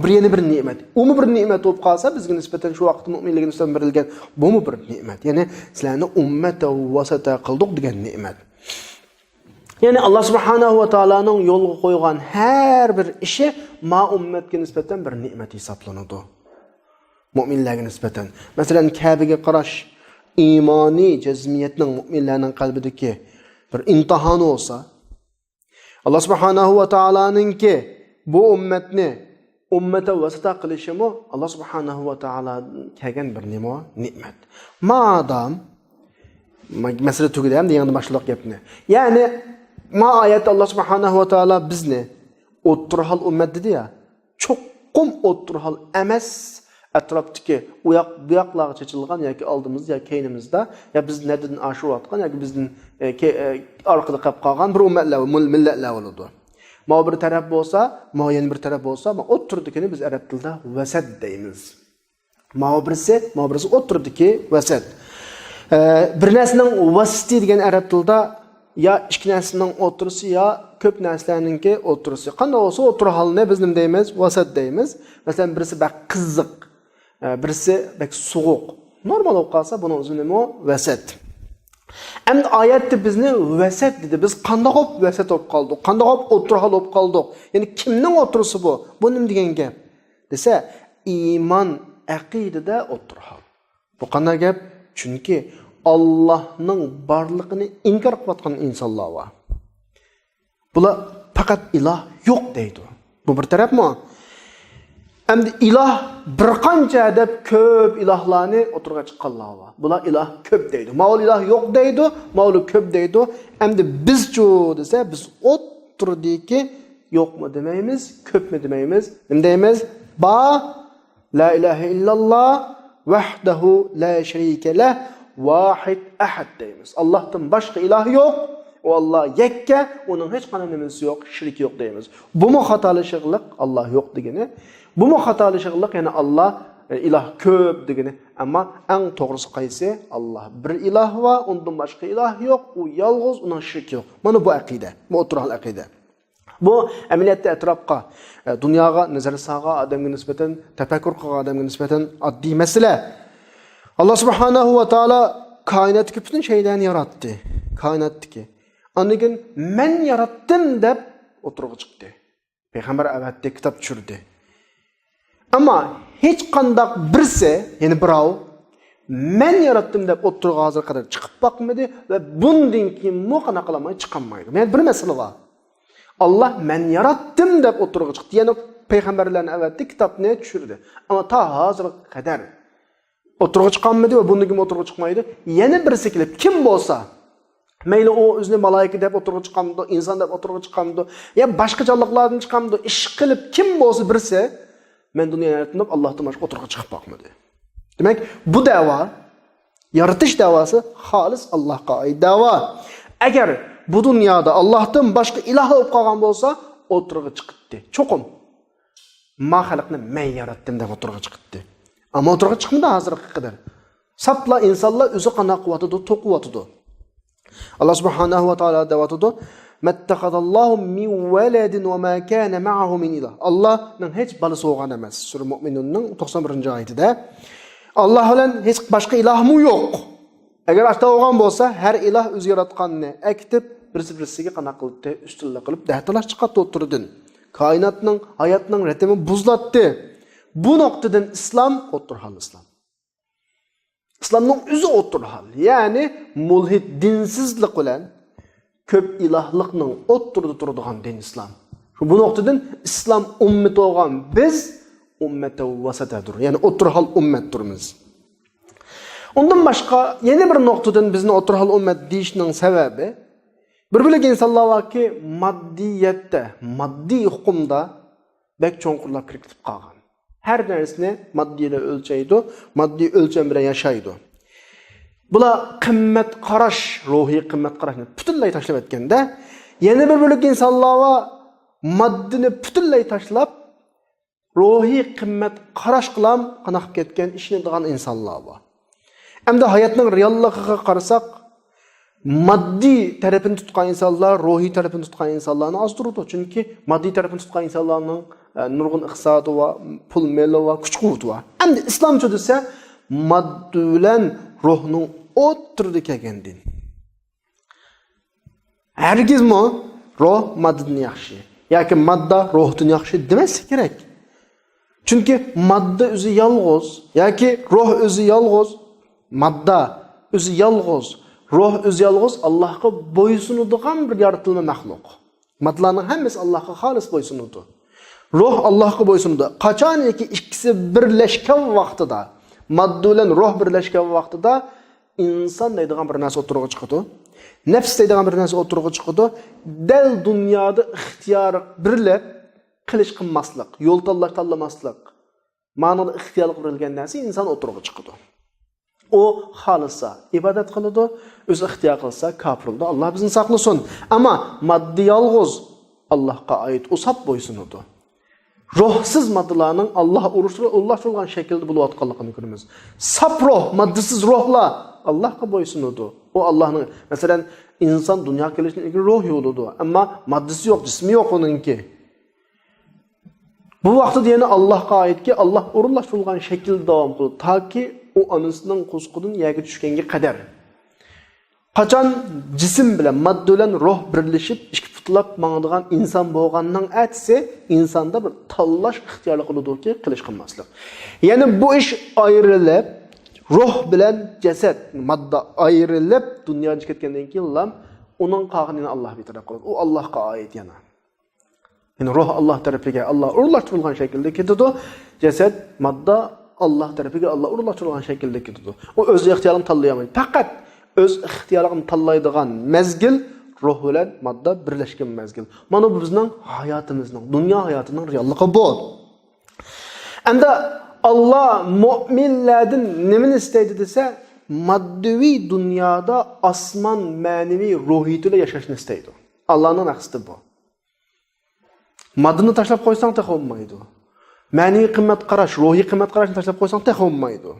Bir yeni bir ne'mat. Umi bir ne'mat bo'lib qolsa, bizga nisbatan shu vaqtda mu'minlarga nisbatan berilgan bu bir ne'mat. Ya'ni sizlarni ummata vasata qildik degan ne'mat. Ya'ni Alloh subhanahu va taolaning yo'lga qo'ygan har bir ishi ma ummatga nisbatan bir ne'mat hisoblanadi. Mu'minlarga nisbatan. Masalan, Ka'baga qarash iymoniy jazmiyatning mu'minlarning qalbidagi bir imtihon bo'lsa, Alloh subhanahu va taolaninki bu ummatni ummata vasita qilishimi Alloh subhanahu va taolo kelgan bir ne'mat. Madam masala tugida ham degan boshliq gapni. Ya'ni ma oyat Alloh subhanahu va taolo bizni o'ttirhal ummat dedi ya. Cho'qqum o'ttirhal emas, atrofdagi u yoq bu yoqlarga chechilgan yoki oldimizda yoki keynimizda ya biz nadin ashurotgan yoki bizning orqada qolib qolgan bir ummatlar, millatlar bo'ladi. Ma bir taraf bo'lsa, ma yana bir taraf bo'lsa, ma o'ttirdikini biz arab tilida vasat deymiz. Ma birisi o'ttirdiki vasat. Bir narsaning vasati degan arab tilida ya ikki narsaning o'ttirisi ya ko'p narsalarningki o'ttirisi. Qanday bo'lsa o'ttir holni biz nima deymiz? Vasat deymiz. Masalan, birisi bak qiziq, birisi bak sovuq. Normal bo'lib qolsa, buning o'zi nima? Vasat. Endi oyatda bizni vasat dedi. Biz qanday qilib vasat bo'lib qoldik? Qanday qilib o'tirhal bo'lib qoldik? Ya'ni kimning o'tirisi bu? Bu nima degan gap? Desa, iymon aqidada o'tirhal. Bu qanday gap? Chunki Allohning borlig'ini inkor qilayotgan insonlar bor. Bular faqat iloh yo'q deydi. Bu bir tarafmi? Endi iloh bir qancha deb ko'p ilohlarni o'tirga chiqqanlar bor. Bular iloh ko'p deydi. Mavl iloh yo'q deydi, mavl ko'p deydi. Endi bizchu desa, biz o'tirdiki yo'qmi demaymiz, ko'pmi demaymiz. Nima deymiz? Ba la ilaha illalloh vahdahu la sharika lah vahid ahad deymiz. Allohdan boshqa iloh yo'q. O Allah yakka, onun hech qanday nimasi yo'q, shirk yo'q deymiz. Bu mu xatolashiqlik? Alloh yo'q degani. Bu mu xatolashiqlik? Ya'ni Alloh iloh ko'p degani. Ammo eng to'g'risi qaysi? Alloh bir iloh va undan boshqa iloh yo'q, u yolg'iz, uning shirk yo'q. Mana bu aqida, bu o'tirgan aqida. Bu amaliyotda atrofga, dunyoga nazar solgan odamga nisbatan, tafakkur qilgan odamga nisbatan oddiy masala. Alloh subhanahu va taolo koinotga butun shaylarni yaratdi. Koinotdagi. Ondan men yaratdim deb o'tirg'i chiqdi. Payg'ambar avatda kitob tushirdi. Ammo hech qanday birsi, ya'ni birov men yaratdim deb o'tirg'i hozir qadar chiqib boqmadi va bundan keyin mu qanaqa qilmay chiqolmaydi. Men bir masala bor. Allah men yaratdim deb o'tirg'i chiqdi. Ya'ni payg'ambarlarning avatda kitobni tushirdi. Ammo ta hozir qadar o'tirg'i chiqolmadi va bundan keyin o'tirg'i chiqmaydi. Yana birisi kelib kim bo'lsa mayli o o'zini malaika deb o'tirg'i chiqamdi, inson deb o'tirg'i chiqamdi, ya boshqa jonliqlardan chiqamdi, ish qilib kim bo'lsa birisi men dunyo yaratdim deb Allohdan boshqa o'tirg'i chiqib boqmadi. Demak, bu da'vo, yaratish da'vosi xolis Allohga oid da'vo. Agar bu dunyoda Allohdan boshqa iloh bo'lib qolgan bo'lsa, o'tirg'i chiqdi. Cho'qim. Ma xalqni men yaratdim deb o'tirg'i chiqdi. Ammo o'tirg'i chiqmadi hozirga qadar. Sapla insonlar o'zi qana quvvatida to'quvotidi. Allah subhanahu wa ta'ala da'vatida mattaqadallohu min waladin wa ma kana ma'ahu min ilah. Allohning hech balasi bo'lgan emas. Sura Mu'minunning 91-oyatida Allah bilan hech boshqa ilohmi yo'q. Agar ashta bo'lgan bo'lsa, har iloh o'zi yaratganni akitib, birisi-birisiga qana qildi, ustunlik qilib, dahtalash chiqarib o'tirdin. Koinotning, hayotning ritmi buzlatdi. Bu nuqtadan islom o'tirhal islom. İslamның özü o'tirhal. Ya'ni mulhid dinsizlik bilan ko'p ilohlikning o'tirdi turadigan din islom. Bu nuqtadan islom ummati bo'lgan biz ummati vasatadir. Ya'ni o'tirhal ummatdirmiz. Undan boshqa yana bir nuqtadan bizni o'tirhal ummat deyishning sababi bir-birlik insonlar borki maddiyatda, maddiy hukmda bek cho'nqurlab kirib qolgan. Her narsani maddiyle ölçeydi, maddi ölçem bilen yaşaydı. Bula qimmat qarash, ruhiy qimmat qarashni butunlay tashlab etganda, yana bir bölük insonlar va maddini butunlay tashlab, ruhiy qimmat qarash qilam qanaqib ketgan ishni qilgan insonlar bor. Hamda hayotning realligiga qarasak, maddi tarafini tutgan insonlar, ruhiy tarafini tutgan insonlarni ozdiradi. Chunki maddi tarafini tutgan insonlarning nurg'un iqtisodi va pul meli va kuch-quvvati va hamda islomcha desa maddi bilan ruhning o'tirdi kelgan din. Hargizmi ruh maddidan yaxshi yoki madda ruhdan yaxshi demas kerak. Chunki madda o'zi yolg'iz yoki ruh o'zi yolg'iz, madda o'zi yolg'iz, ruh o'zi yolg'iz Allohga bo'ysunadigan bir yaratilma maxluq. Maddalarning hammasi Allohga xolis bo'ysunadi. Ruh Allohga bo'ysunadi. Qachonki ikkisi birlashgan vaqtida, madda bilan ruh birlashgan vaqtida inson deydigan bir narsa o'tirg'i chiqadi. Nafs deydigan bir narsa o'tirg'i chiqadi. Dal dunyoda ixtiyor birlab qilish qilmaslik, yo'l tanlamaslik, ma'noda ixtiyor qilingan narsa inson o'tirg'i chiqadi. O xolisa ibodat qiladi, o'zi ixtiyor qilsa kofir bo'ladi. Alloh bizni saqlasin. Ammo maddi yolg'iz Allohga oid usab bo'ysunadi. Ruhsiz maddalarning Alloh urishtirgan shaklda bo'layotganligini ko'ramiz. Sap ruh, maddasiz ruhlar Allohga bo'ysunadi. O Allohning, masalan, inson dunyoga kelishdan ilgari ruh yo'ludi, ammo maddasi yo'q, jismi yo'q uningki. Bu vaqtda yana Allohga oidki, Alloh o'rinlashtirilgan shaklda davom qiladi, toki o anasining qo'sqidan yerga tushganga qadar. Qachon jism bilan madda bilan ruh birlashib ikki putlab mangadigan inson bo'lganning atisi insonda bir tanlash ixtiyori qiladi-ki, qilish qilmaslik. Ya'ni bu ish ayrilib, ruh bilan jasad, madda ayrilib dunyoga ketgandan keyin uning qog'inini Alloh bitirib qo'yadi. U Allohga oid yana. Ya'ni ruh Alloh tarafiga, Alloh o'rlashtirilgan shaklda ketadi, jasad, madda Allah tarafiga Allah urlashtirilgan shaklda ketadi. O o'z ixtiyorini tanlay olmaydi. Faqat o'z ixtiyorini tanlaydigan mezgil ruh bilan modda birlashgan mezgil. Mana bu bizning hayotimizning, dunyo hayotining realligi bu. Endi Allah mu'minlardan nimani istaydi desa, maddiviy dunyoda osmon ma'naviy ruhiyatida yashashni istaydi. Allohning maqsadi bu. Maddani tashlab qo'ysang ta bo'lmaydi. Ma'naviy qimmat qarash, ruhiy qimmat qarashni tashlab qo'ysang ta bo'lmaydi.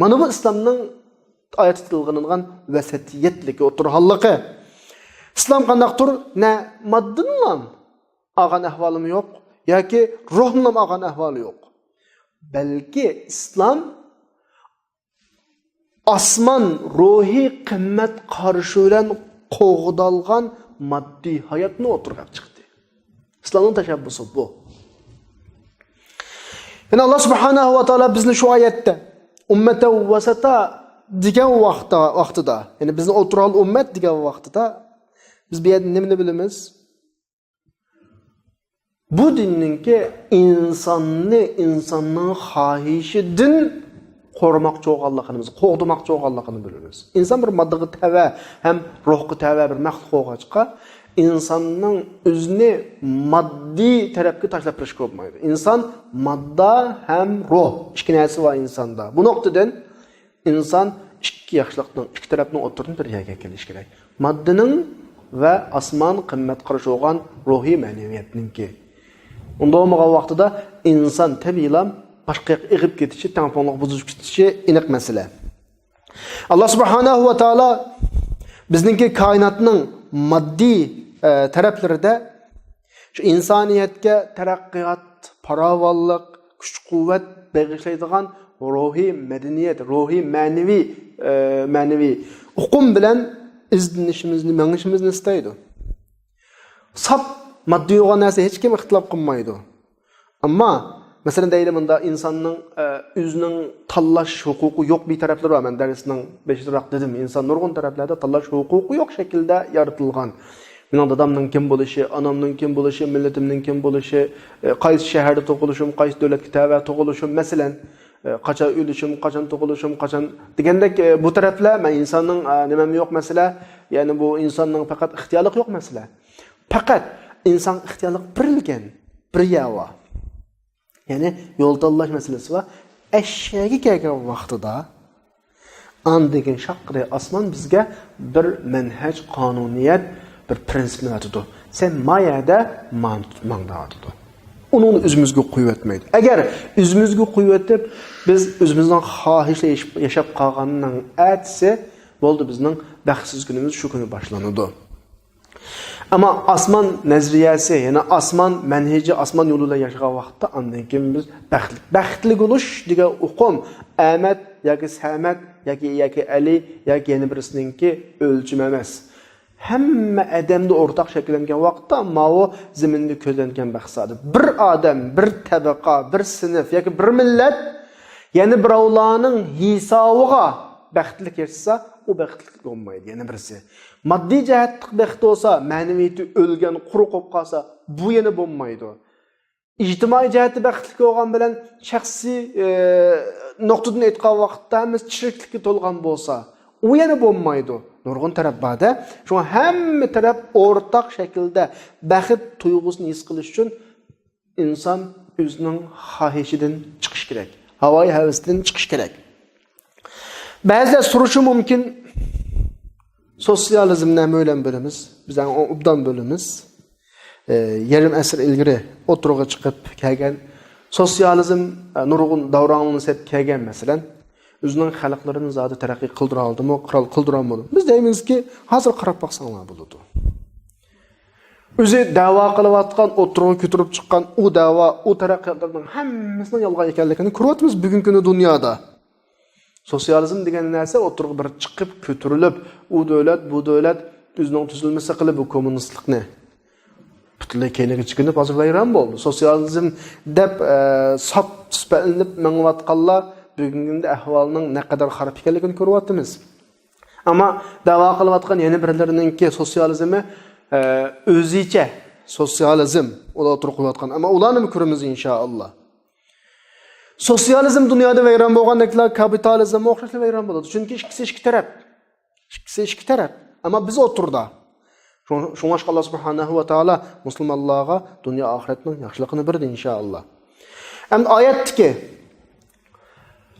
Mana bu islomning oyatida tilg'anilgan vasatiyatligi, o'tirganligi. Islom qandaqdir? Na maddidan olgan ahvolim yo'q yoki ruhdan olgan ahvoli yo'q. Balki islom osmon ruhiy qimmat qarashi bilan qo'g'dalgan moddiy hayotni o'tirg'ab chiqdi. İslamның təşəbbüsü bu. Yəni Allah Subhanahu va Taala bizni şu ayətdə ümmətə vasata degan vaqtida, yəni bizni otural ümmət degan vaqtida biz bu yerdə niməni bilimiz? Bu dinninki insanның xahişidən qorumakçı olğanlığını, qoğdumakçı olğanlığını biliriz. İnsan bir maddığı təvə, həm ruhqı təvə bir məxluq olğaçqa, insanның özünü maddi tərəfə taşlab bırışıq olmaydı. İnsan madda həm ruh, iki nəsi var insanda. Bu noktadan insan iki yaxşılıqның, iki tərəfinin oturduğun bir yerə gəliş kerak. Maddının və asman qimmat qaraşı olğan ruhi mənəviyyatınınki. Onda olmayan vaxtda insan təbiilə başqa eğib getişi, tamponluq buzub getişi iniq məsələ. Allah Subhanahu va Taala bizninki kainatının maddi tərəflərdə şu insaniyyətə tərəqqiyat, paravallıq, güc-qüvvət bağışlaydigan ruhi mədəniyyət, ruhi mənəvi uqum bilən izlənişimizni, məngişimizni istəydi. Sap maddi olan nəsə heç kim ixtilaf qılmaydı. Amma mesela deyilmində insanın özünün tallaş hüququ yox bir tərəfləri var. Mən dərsinin 5-raq dedim. İnsan nurgun tərəflərdə tallaş hüququ yox şəkildə yaratılған. Mənim adamның kim buluşu, anamның kim buluşu, milletimnin kim buluşu, qaysı şəhərdə toxuluşum, qaysı dövlət təvə toxuluşum, məsələn, qaçan ölüşüm, qaçan toxuluşum, qaçan degəndək bu tərəflər mən insanın nəməm yox məsələ, yəni bu insanın faqat ixtiyarlıq yox məsələ. Faqat insan ixtiyarlıq birilgən bir yava. Yani yoldallaş meselesi var. Eşeği gələn vaxtıda andığın şaqqıda asman bizə bir mənhəc, qanuniyyət, bir prinsipini atıdı. Sen mayədə man tutmaqda atıdı. Onun üzümüzü qüvvətməydi. Əgər üzümüzü qüvvətib biz özümüzdən xahişlə yaşab qalğanından ətsə, oldu bizdən bəxtsiz günümüz şu günü başlanıdı. Ama asman nəzriyyəsi, yəni asman mənheci, asman yoluyla yaşayan vaxtda andan ki biz bəxtli oluş digər uqum, Əhməd, yəki Səməd, yəki Əli, yəki yeni birisinin ki ölçüməməz. Həmmə ədəmdə ortaq şəkillənən vaxtda amma o zimində közlənən bəxtsadır. Bir adam, bir təbəqa, bir sinif, yəki bir millət, yəni bir avlanın hesabıga bəxtlik yaşasa, o bəxtlik olmaydı, yəni birisi. Maddi cəhətlik bəxti olsa, mənəviyyəti ölgən, quru qop qalsa, bu yeni olmaydı. İctimai cəhəti bəxtlik olğan bilən şəxsi noktadan etqan vaxtda həmiz çiriklikə tolğan bolsa, o yeni olmaydı. Nurgun tərəf badə. Şuna həmmə tərəf ortaq şəkildə bəxit tuyğusunu his qilish üçün insan özünün xahişidən çıxış gerek. Havayı həvəsindən çıxış gerek. Bəzilə soruşu mümkün sosyalizmdən öylən bölümüz, bizdən obdan bölümüz, yarım əsr ilgiri oturuğa çıxıb kəlgən, sosyalizm nurgun davranını sep kəlgən məsələn, özünün xalqlarının zadı tərəqqi qıldıra aldı mı, qıldıra mı? Biz deyimiz ki, hazır qarab baxsanlar buludu. Özü dava qılıb atqan, oturuğa götürüb çıxqan o dava, o tərəqqiyatlarının həmməsindən yalğan ekanligini ko'ryapmiz bugungi kunda dünyada. Sosyalizm degan narsa oturuq bir chiqib, ko'tarilib, u davlat, bu davlat o'zining tuzilmasi qilib bu kommunistlikni butunlay keyniga chiqinib hozirlayran bo'ldi. Sosyalizm deb sap sipalinib manglatqanlar bugungi ahvolning ne qadar xarab ekanligini ko'ryapmiz. Ammo da'vo qilayotgan yana birlarininki sosyalizmi o'zicha sosyalizm ular o'tirib qo'yayotgan. Ammo ularni ko'ramiz inshaalloh. Sosyalizm dünyada vayron bo'lgandeklar kapitalizm o'xshashli vayron bo'ladi. Chunki ikkisi ikki taraf. Ammo biz o'tirda. Shunga Allah subhanahu va taolo musulmonlarga dunyo oxiratning yaxshiligini berdi inshaalloh. Ham oyatdiki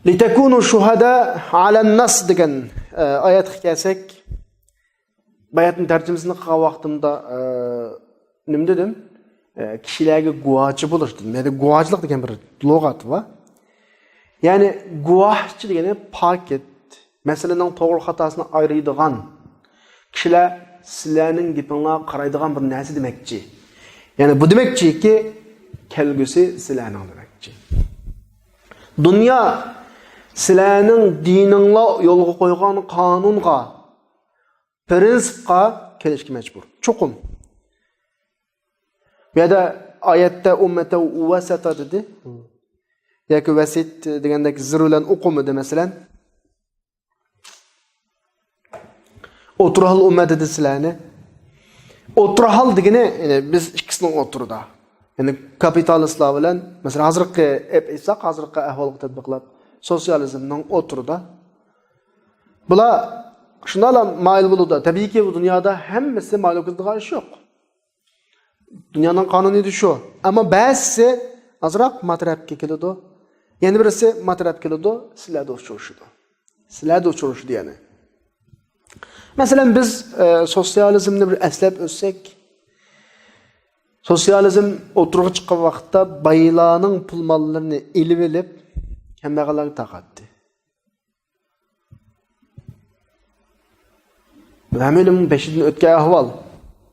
litakunu shuhada alan-nas degan oyatga kelsak, bayatning tarjimasini qilgan vaqtimda nima dedim? Kishilarga guvohchi bo'lish dedim. Ya'ni guvohchilik degan bir lug'at va yani guvohchi degani paket, masalaning to'g'ri xatosini ayiradigan, kishilar sizlarning gapingizga qaraydigan bir narsa demakchi. Yani bu demakchiki, kelgusi sizlarning demakchi. Dunyo sizlarning diningizga yo'lga qo'ygan qonunga, prinsipga kelishga majbur. Cho'qim. Ya da ayette ummete vasata dedi. Yoki vasit degandek zirulan o'qimidi masalan. O'tirhal ummat dedi sizlarni. O'tirhal degani, biz ikkisining o'tirida. Yani kapitalistlar bilan, masalan, hozirgi aytsak, hozirgi ahvolga tatbiqlab, sotsializmning o'tirida. Bular shunday mayil bo'ladi. Tabiiyki bu dunyoda hammasi mayil qiladigan ish yo'q. Dunyoning qonuniyati shu. Ammo ba'zisi azroq matrabga keladi. Yana birisi matrabga keladi, sizlarda o'chirishdi. Sizlarda o'chirishdi yani. Masalan biz sotsializmni bir eslab o'tsak, sotsializm o'tirg'i chiqqan vaqtda baylarning pul mollarini elib olib, kambag'allarga taqatdi. Hammaning 5-dan o'tgan ahvol.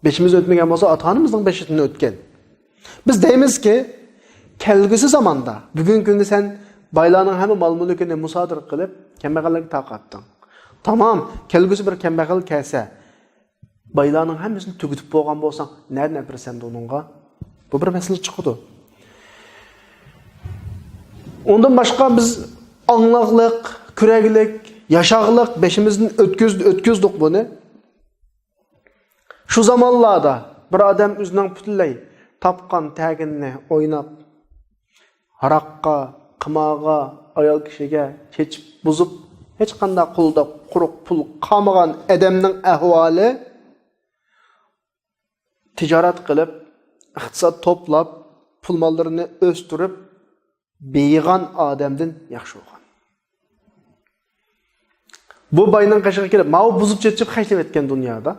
5imiz o'tmagan bo'lsa, ota-onamizning 5-dan o'tgan. Biz deymizki, kelgusi zamonda, bugungi kunda sen baylarning hamma mol-mulkini musodir qilib, kambag'allarga taqatding. Tamam, kelgusi bir kambag'al kelsa, baylarning hammasini tugitib bo'lgan bo'lsang, nereden birsen onunğa? Bu bir mesele çıkıdı. Ondan başka biz anlaqlıq, küreglik, yaşaqlıq beşimizin ötküzdük bunu. Şu zamanlarda bir adam özünden putlay tapqan təginini oynap, haraqqa, qımağa, ayal kişiге keçip buzup, hiç qanday qulda quruq pul qamagan adamning ahvoli ticaret qilib, iqtisod toplab, pul mollarini o'stirib, beyigan adamdan yaxshi bo'lgan. Bu bayning qashiga kelib, mau buzib chechib qaytib etgan dunyoda,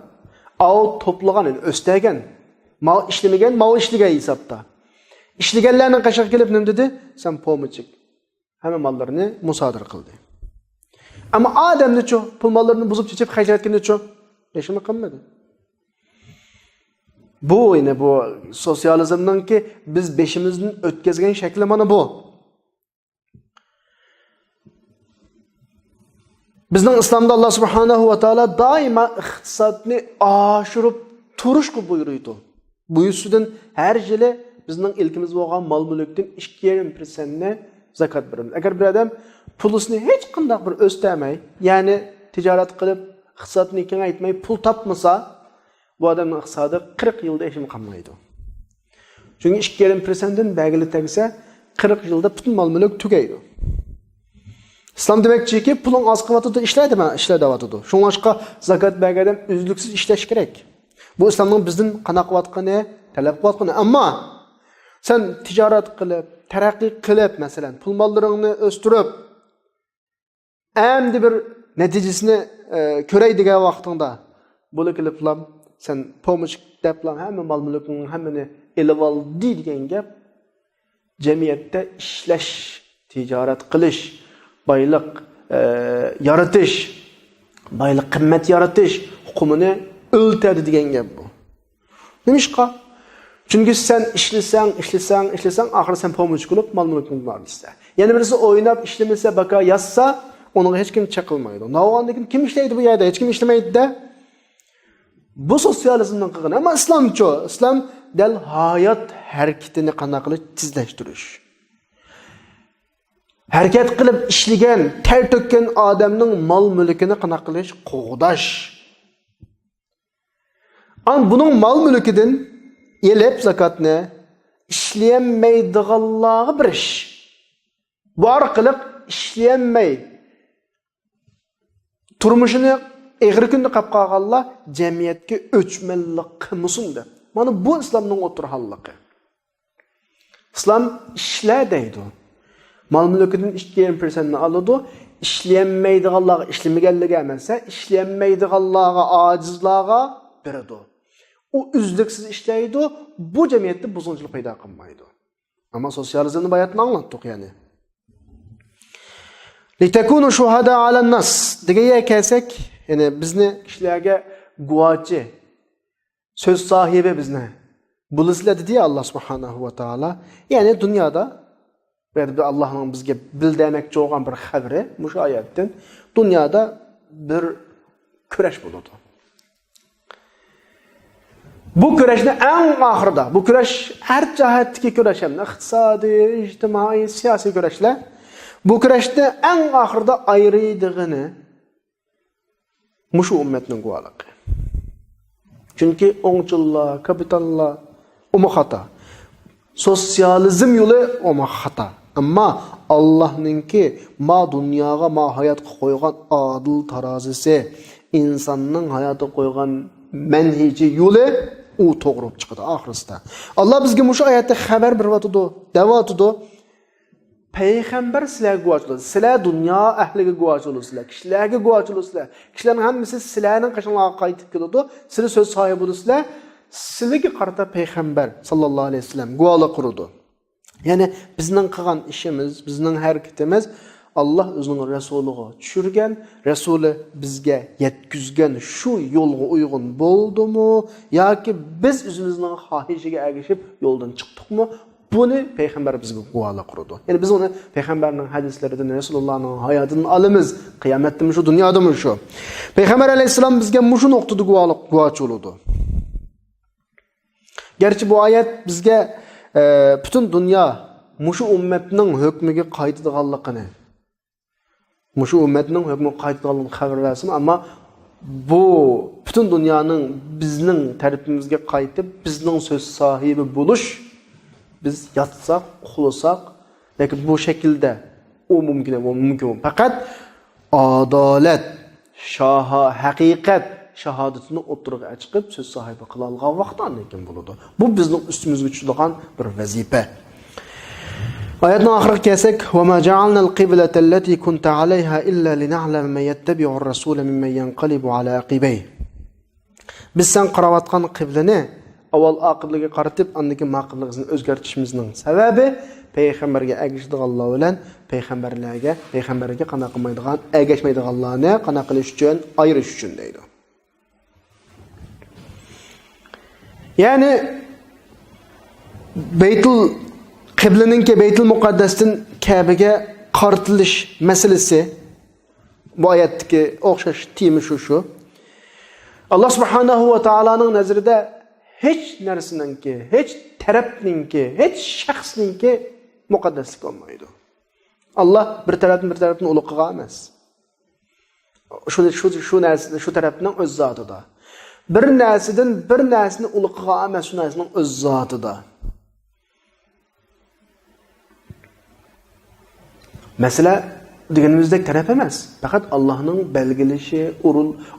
au toplagan, o'stagan, mau ishlamagan, mau ishlagan hisobda. Ishlaganlarning qashiga kelib nima dedi? Sen pomchik. Hamma mollarini musodir qildi. Ammo odamni-chi, pul mollarini buzib chechib qaytib etganni-chi, yashini qilmadi. Bu yine bu sosyalizmdan ki biz beşimizin ötkazgan şekli mana bu. Bizning İslamda Allah Subhanahu wa Taala daima iqtisodni oshirib turishga buyuruydi. Bu yüzden her yili bizning ilkimiz bo'lgan mol-mulkdan 2,5%ni zakat beramiz. Agar bir adam pulusini hech qanday bir o'stamay, ya'ni tijorat qilib, iqtisodni kengaytmay pul topmasa, bu adamın iqtisadi 40 yılda eşim kalmaydı. Çünkü 2,5%'den belgili tegse 40 yılda bütün mal-mülk tugaydı. İslam demekçi ki pulun az kıvatıda işleydi. Şunlaşka zakat belgeden üzlüksüz işleş gerek. Bu İslam'ın bizden qanak vatqını, talep vatqını. Ama sen ticaret kılıp, terakki kılıp mesela pul mallarını östürüp endi bir neticesini köreydiğe vaxtında bunu kılıp sen pomuk deplan hemen mal-mulkning hammani elib oldi degan gap jamiyatda ishlash, tijorat qilish, boylik yaratish, boylik qimmat yaratish huquqini o'ltadi degan gap bu. Nimishqa? Chunki sen ishlasang, oxiri sen pomuk qilib mal-mulkning borlisa. Yana birisi o'ynab ishlamasa, baka yassa, onun hech kim chaqilmaydi. Navonda kim ishlaydi bu yerda? Hech kim ishlamaydi-da. Bu sosyalizmdan qilgan. Ama İslamçı, İslam del hayat hareketini qanday qilib tizlashtirish. Harakat qilib ishlagan, ter to'kkan odamning mol-mulkini qanday qilish qo'g'dash. An buning mol-mulkidan elib zakatni ishlamaydiganlarga berish. Bu orqali ishlamay turmushini egri kunni qap qolganlar jamiyatga o'chmanlik qilmasin deb. Mana bu İslamning o'tirganligi. İslam ishla deydi. Mal-mulkidan 2,5%ni oladi, ishlanmaydiganlarga ishlamaganligi emas, ishlanmaydiganlarga ojizlarga beradi. U uzluksiz ishlaydi, bu jamiyatda buzg'unchilik paydo qilmaydi. Ammo sotsializmni bayatni anlatdik yani. Litakunu shuhada alan nas degan kelsak, yani bizni kishilarga guvochi, söz sahibi bizni bulislar dedi Allah Subhanahu wa Taala. Yani dünyada ve Allah'ın bizge bildirmekçi olan bir haberi, bu ayetten dünyada bir küreş buludu. Bu kurashni eng oxirida, bu kurash har jihatdagi kurash ham, iqtisodiy, ijtimoiy, siyosiy kurashlar. Bu kurashni eng oxirida ayriydigini mushu ummatning guvohligi. Chunki o'ngchillar, kapitallar umma xata. Sotsializm yo'li umma xata. Ammo Allohninki ma dunyoga, ma hayotga qo'ygan adil tarozisi, insonning hayotiga qo'ygan manhiji yo'li u to'g'ri chiqadi oxirisida. Alloh bizga mushu oyatda xabar beryapti, da'vatidi. Payg'ambar sizlarga guvohchilar. Sizlar dunyo ahliga guvohchilarsizlar, kishilarga guvohchilarsizlar. Kishilarning hammasi sizlarning qashonlarga qaytib keladi. Sizlar so'z sohibi bo'lasizlar. Sizlarga qarata payg'ambar sallallohu alayhi vasallam guvohlik qurdi. Ya'ni bizning qilgan ishimiz, bizning harakatimiz Allah o'zining rasuliga tushirgan, rasuli bizga yetkizgan shu yo'lga uyg'un bo'ldimi yoki biz o'zimizning xohishiga ergashib yo'ldan chiqdikmi? Buni payg'ambar bizga guvohlik qurdi. Ya'ni biz uni payg'ambarning hadislaridan, Rasulullohning hayotidan olamiz. Qiyomatda shu dunyodami shu. Payg'ambar alayhisalom bizga shu nuqtada guvohchi bo'ldi. Gerçi bu oyat bizga butun dunyo mushu ummatning hukmiga qaytadiganligini, mushu ummatning hukmiga qaytadiganligini xabar bersin, ammo bu butun dunyoning bizning tarafimizga qaytib, bizning so'z sohibi bo'lish, biz yatsak, uxlasak, lekin bu şekilde o mümkün. Fakat adalet, hakikat shahodatini o'ttirg'a chiqib so'z sohibi qila olgan vaqtdan lekin bo'ladi. Bu bizning ustimizga tushadigan bir vazifa. Oyatning oxiriga kelsak, "Va ma ja'alna al-qiblata allati kunta 'alayha illa lin'alama man yattabi'u ar-rasula mimman yanqalibu 'ala aqibayhi." Biz sen qaratgan qiblani avval aqiblarga qaratib, andagi maqibligimizni o'zgartirishimizning sababi payg'ambarga ergashadiganlar bilan payg'ambarga qana qilmaydigan, ergashmaydiganlarni qana qilish uchun, ayirish uchun deydi. Yani Beytul Muqaddas'tan Kabe'ge qartilish meselesi bu oyatdagi o'xshash tema şu. Allah subhanahu va taoloning nazarida hech narsaninki, hech tarafninki, hech shaxsninki muqaddaslik olmaydi. Allah bir tarafni ulug' qilgan emas. Shu tarafning o'z zotida. Bir narsani ulug' qilgan emas, shu narsaning o'z zotida. Mesela deganimizdek taraf emas, faqat Allohning belgilishi,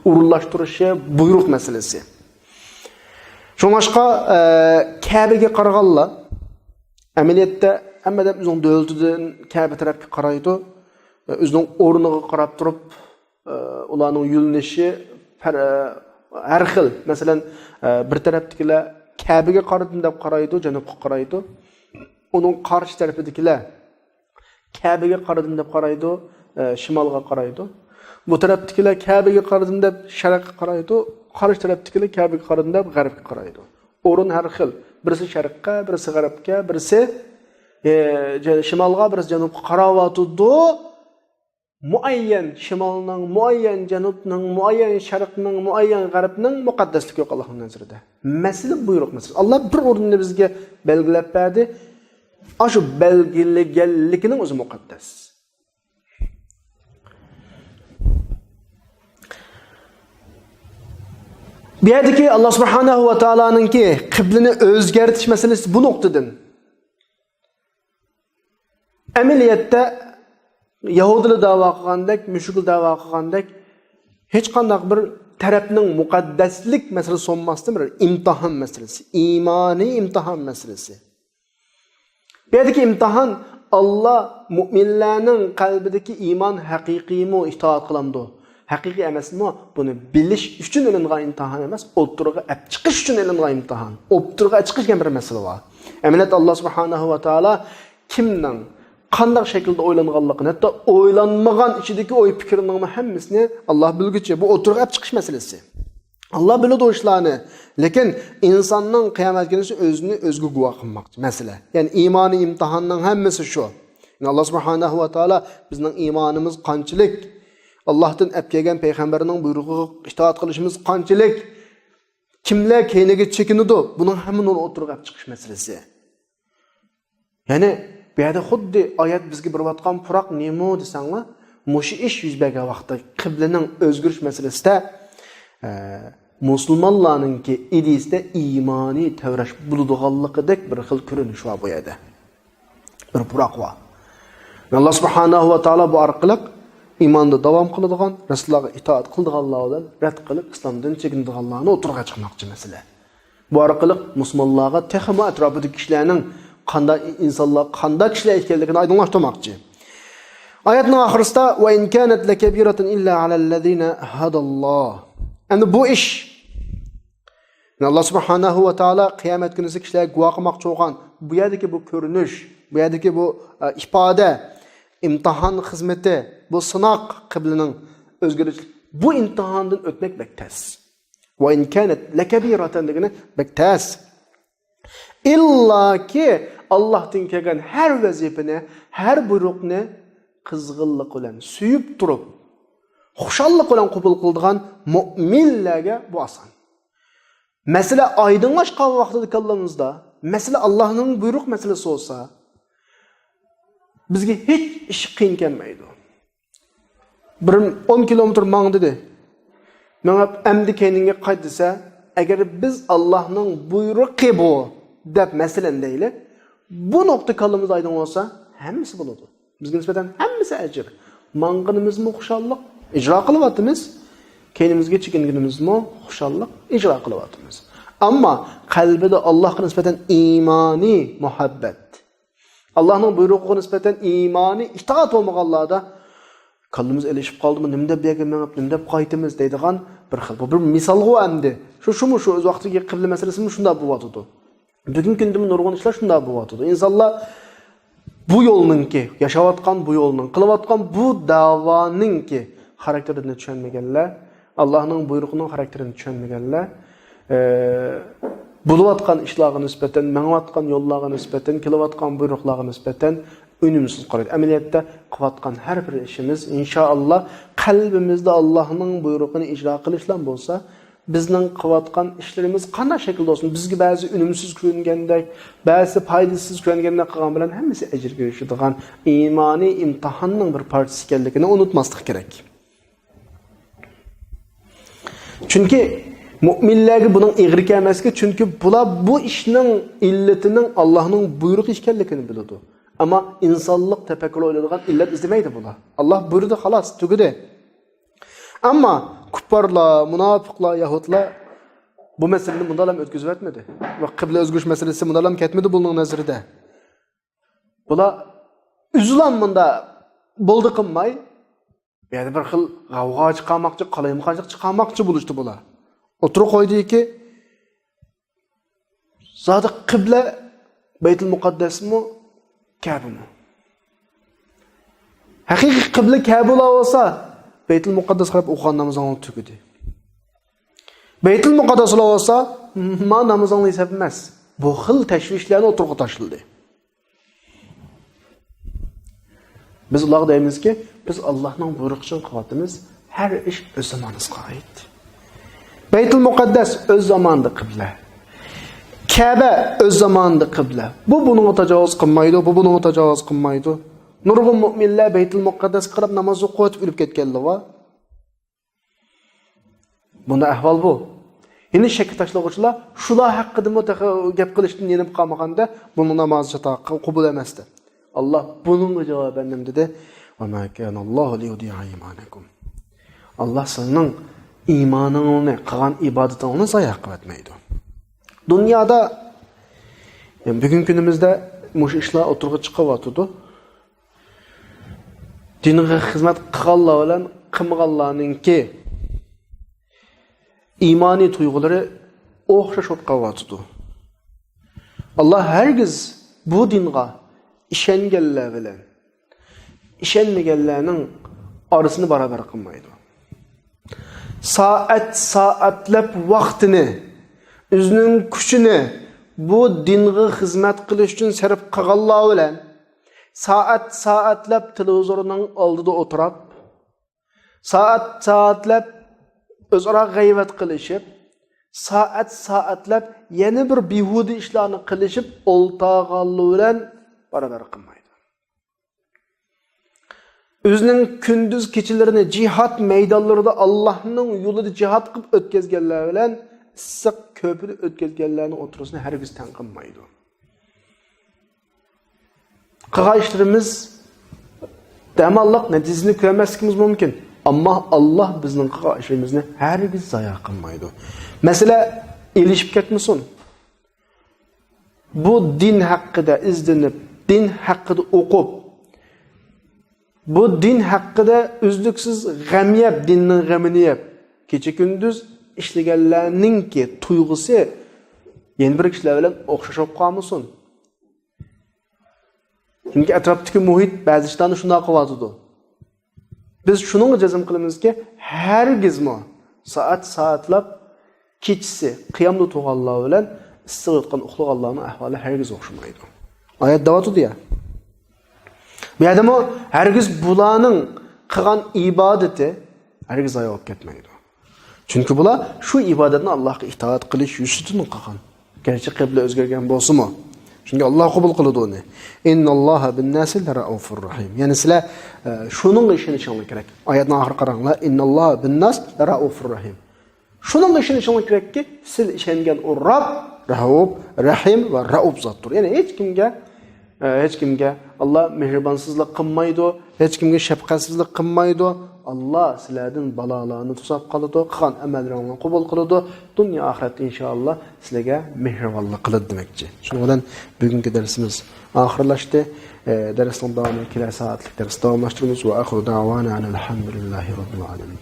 urullashtirishi, buyruq meselesi. Şoňaşqa Kabe'ge qaraganlar amaliyotda hammadan o'zining davlatidan Kabe tarafga qaraydi, o'zining o'rniga qarab turib, ularning yo'linishi har xil. Masalan, bir tarafdagilar Kabe'ge qaradim deb qaraydi, janubga qaraydi. Uning qarshi tarafidagilar Kabe'ge qaradim deb qaraydi, shimolga qaraydi. Bu tarafdagilar Kabe'ge qaradim deb sharqqa qaraydi, qarshi tarafdagilar Kabe'ge qaradim deb g'arbga qaraydi. O'rin har xil. Birisi sharqqa, birisi g'arbga, birisi shimolga, birisi janubga qarayotdi. Muayyan shimolning, muayyan janubning, muayyan sharqning, muayyan g'arbning muqaddasligi yo'q Allohning nazarida. Masala buyruq masala. Allah bir o'rinni bizga belgilab berdi. Aşu belgilegenlikinin o'zi muqaddas. Bu yerdeki Allah subhanahu va taoloninki qiblini o'zgartirish masalasi bu nuqtadan. Amaliyotda Yahudilar da'vo qilgandek, mushuklar da'vo qilgandek hech qanday bir tarafning muqaddaslik masalasi olmasdan bir imtihon masalasi, iymoniy imtihon masalasi. Bu yerdeki imtihan Allah müminlerinin kalbideki iman haqiqiymi itoat qilamdi, haqiqiy emasmi? Buni bilish uchun ilingan imtihan emas, o'ttirg'a olib chiqish uchun ilingan imtihan. O'ttirg'a olib chiqish degan bir masala bor. Amaliyat Allah subhanahu va taolo kimning qanday shaklda o'ylanganligini, hatto o'ylanmagan ichidagi o'y fikrning hammasini Allah bilguchi. Bu o'ttirg'a olib chiqish masalasi. Allah biladi o işlerini. Lekin insanın kıyamet günüsü özünü özgü guvoh qilmoqchi mesele. Yani imani imtihanның hammasi şu. Yani Allah subhanahu wa taala bizning imanımız qanchalik, Allah'tan olib kelgan payg'ambarning buyrug'iga itoat qilishimiz qanchalik, kimlar keyniga chekinadi, buning hammani o'tirib chiqish masalasi. Ya'ni bu yerda xuddi oyat bizga berayotgan puroq nemo desanglar, mushi ish yuz bergan vaqtda qiblaning o'zgarish masalasida musulmonlarningki idisida iymoniy tavrash bo'ladiganligidek bir xil ko'rinish bor bu yerda. Bir puroq bor. Allah subhanahu va taolo bu orqali iymonda davom qiladigan, Rasulullohga itoat qiladiganlardan rad qilib islomdan chekinadiganlarni o'tirg'a chiqmoqchi masala. Bu orqali musulmonlarga texmo atrofidagi kishilarning qanday insonlar, qanday kishilar ekanligini oydinlashtirmoqchi. Oyatning oxirisida va in kanat lakabiratan illa alallazina hadalloh. Endi bu ish Allah subhanahu va taolo qiyomat kunida kishilarga guvoh qilmoqchi bo'lgan bu yerdagi bu ko'rinish, bu yerdagi bu ifoda, imtihon xizmati, bu sinoq qiblaning o'zgarishi, bu imtihondan o'tmak bektas. Va in kanat lakabiratan degani bektas. Illaki Allohdan kelgan har vazifani, har buyruqni qizg'inlik bilan suyib turib, xushallik bilan qabul qiladigan mu'minlarga bu oson. Masala oydinlashgan vaqtida kallamizda, masala Allohning buyruq masalasi bo'lsa, bizga hech ish qiyin kelmaydi. Bir 10 kilometr mang dedi. Menga endi keyinga qayt desa, agar biz Allohning buyruqi bu deb masalan deyli, bu nuqta kallamizda oydin bo'lsa, hammasi bo'ladi. Bizga nisbatan hammasi ajr. Mang'inimizmi xushallik ijro qilyapmiz, keynimizga chekinganimizmi xushallik ijro qilyapmiz. Ammo qalbida Allohga nisbatan iymoniy muhabbat, Allohning buyrug'iga nisbatan iymoniy itoat bo'lmaganlarda kallamiz elishib qoldimi, nima deb berganman, nima deb qaytamiz deydigan bir xil. Bu bir misolga endi. Shu o'z vaqtiga qibla masalasimi shunda bo'lyapti. Bugungi kunda nurg'un ishlar shunda bo'lyapti. Insonlar bu yo'lninki, yashayotgan bu yo'lning, qilayotgan bu da'voninki xarakterini tushunmaganlar, Allohning buyrug'ining xarakterini tushunmaganlar, bo'layotgan ishlarga nisbatan, mangayotgan yo'llarga nisbatan, kelayotgan buyruqlarga nisbatan unumsiz qaraydi. Amaliyotda qilayotgan har bir ishimiz inshaalloh qalbimizda Allohning buyrug'ini ijro qilishlan bo'lsa, bizning qilayotgan ishlarimiz qanday shaklda bo'lsin, bizga ba'zi unumsiz ko'ringandek, ba'zi foydasiz ko'ringandek qilgan bilan hammasi ajrga erishadigan iymoniy imtihonning bir parchasi ekanligini unutmaslik kerak. Chunki mu'minlarga buning ig'ri kelmasligi, chunki bular bu ishning illatining Allohning buyrug'i ekanligini biladi. Ammo insonlik tafakkur o'ylaydigan illat izlamaydi bular. Alloh buyurdi, xolos, tugadi. Ammo kuffarlar, munofiqlar, yahudlar bu masalani bundalam o'tkazib o'tmadi. Va qibla o'zgarish masalasi bundalam ketmadi buning nazarida. Bular uzulan bunda bo'ldi qilmay, yani bir xil g'avg'o chiqarmoqchi, qalayimqanchiq chiqarmoqchi bo'lishdi bular. O'tirib qo'ydiki, zodi qibla Baytul Muqaddasmi, Ka'bami? Haqiqiy qibla Ka'ba bo'lsa, Baytul Muqaddas qarab o'qigan namozingni tugadi. Baytul Muqaddas bo'lsa, ma namozingni hisob emas. Bu xil tashvishlarni o'tirib tashildi. Biz ularga deymizki, biz Allohning buyrug'iga qilyapmiz, har ish o'z zamonisiga oid. Baytul Muqaddas o'z zamonida qibla. Ka'ba o'z zamonida qibla. Bu bunga tajovuz qilmaydi, bu bunga tajovuz qilmaydi. Nurg'un mu'minlar Baytul Muqaddas qarab namoz o'qib o'lib ketganlar va bunda ahvol bu. Endi shak tashlag'uvchilar shular haqida gap qilishdan yenib qolmaganda buni namoz chata qabul emasdi. Allah bununla javoban nima dedi? Va ma kana Allohu liyudi'a imanakum. Allah sizning iymoningni, qilgan ibodatingni zoya qilmaydi. Dunyoda bugungi kunimizda mush ishlar o'tirib chiqyapti. Dinga xizmat qilganlar bilan qilmaganlarningki iymoniy tuyg'ulari o'xshash o'tqavyapti. Allah hergiz bu dinga ishonganlar bilan ishonmaganlarning orasini barobar qilmaydi. Soatlab vaqtini, o'zining kuchini bu dinga xizmat qilish uchun sarf qilganlar bilan soatlab televizorning oldida o'tirib, soatlab o'zaro g'aybat qilishib, soatlab yana bir behuda ishlarni qilishib o'ltag'anli bilan barobar qilmaydi. O'zining kunduz kechalarini jihad maydonlarida Allohning yo'lida jihad qilib o'tkazganlar bilan issiq ko'pida o'tkazganlarning o'tirisini hargiz tan qilmaydi. Qilgan ishlarimiz damalliq natijasini ko'rmasligimiz mumkin. Ammo Alloh bizning qilgan ishimizni hargiz zoya qilmaydi. Masala elishib ketmasin. Bu din haqida izlanib, din haqida o'qib, bu din haqida uzluksiz g'am yeb, dinning g'amini yeb, kecha kunduz ishlaganlarningki tuyg'usi yana bir kishilar bilan o'xshashib qolmasin. Chunki atrofdagi muhit ba'zi ishlarni shunday qilyotdi. Biz shuning jazm qilamizki, hargizmi soatlab kechisi qiyomda tug'anlar bilan issiq yotgan uxlaganlarning ahvoli hargiz o'xshamaydi. Oyat davotdi ya. Bu yerda hargiz bularning qilgan ibodati hargiz zayi bo'lib ketmaydi. Chunki bular shu ibodatni Allohga itoat qilish yuzasidan qilgan. Garchi qibla o'zgargan bo'lsa-mu, chunki Alloh qabul qiladi uni. Innalloha bin-nasi laraufur rahim. Ya'ni sizlar shuning ishonishingiz kerak. Oyatning oxiri qaranglar. Innalloha bin-nas laraufur rahim. Shuning ishonishingiz kerakki, siz ishongan u Robb Rauf, Rahim va Rauf zotdir. Ya'ni hech kimga Allah mehribonsizlik qilmaydi, hech kimga shafqatsizlik qilmaydi. Allah sizlardan balolarni to'sab qoladi, qilgan amallaringizni qabul qiladi. Dunyo oxiratda inshaalloh sizlarga mehribonlik qiladi demoqchi. Shuning bilan bugungi darsimiz oxirlashdi. Darsning davomini kelasi soatlik darsda davomlashtiramiz va oxiru da'vana alhamdulillahi robbil alamin.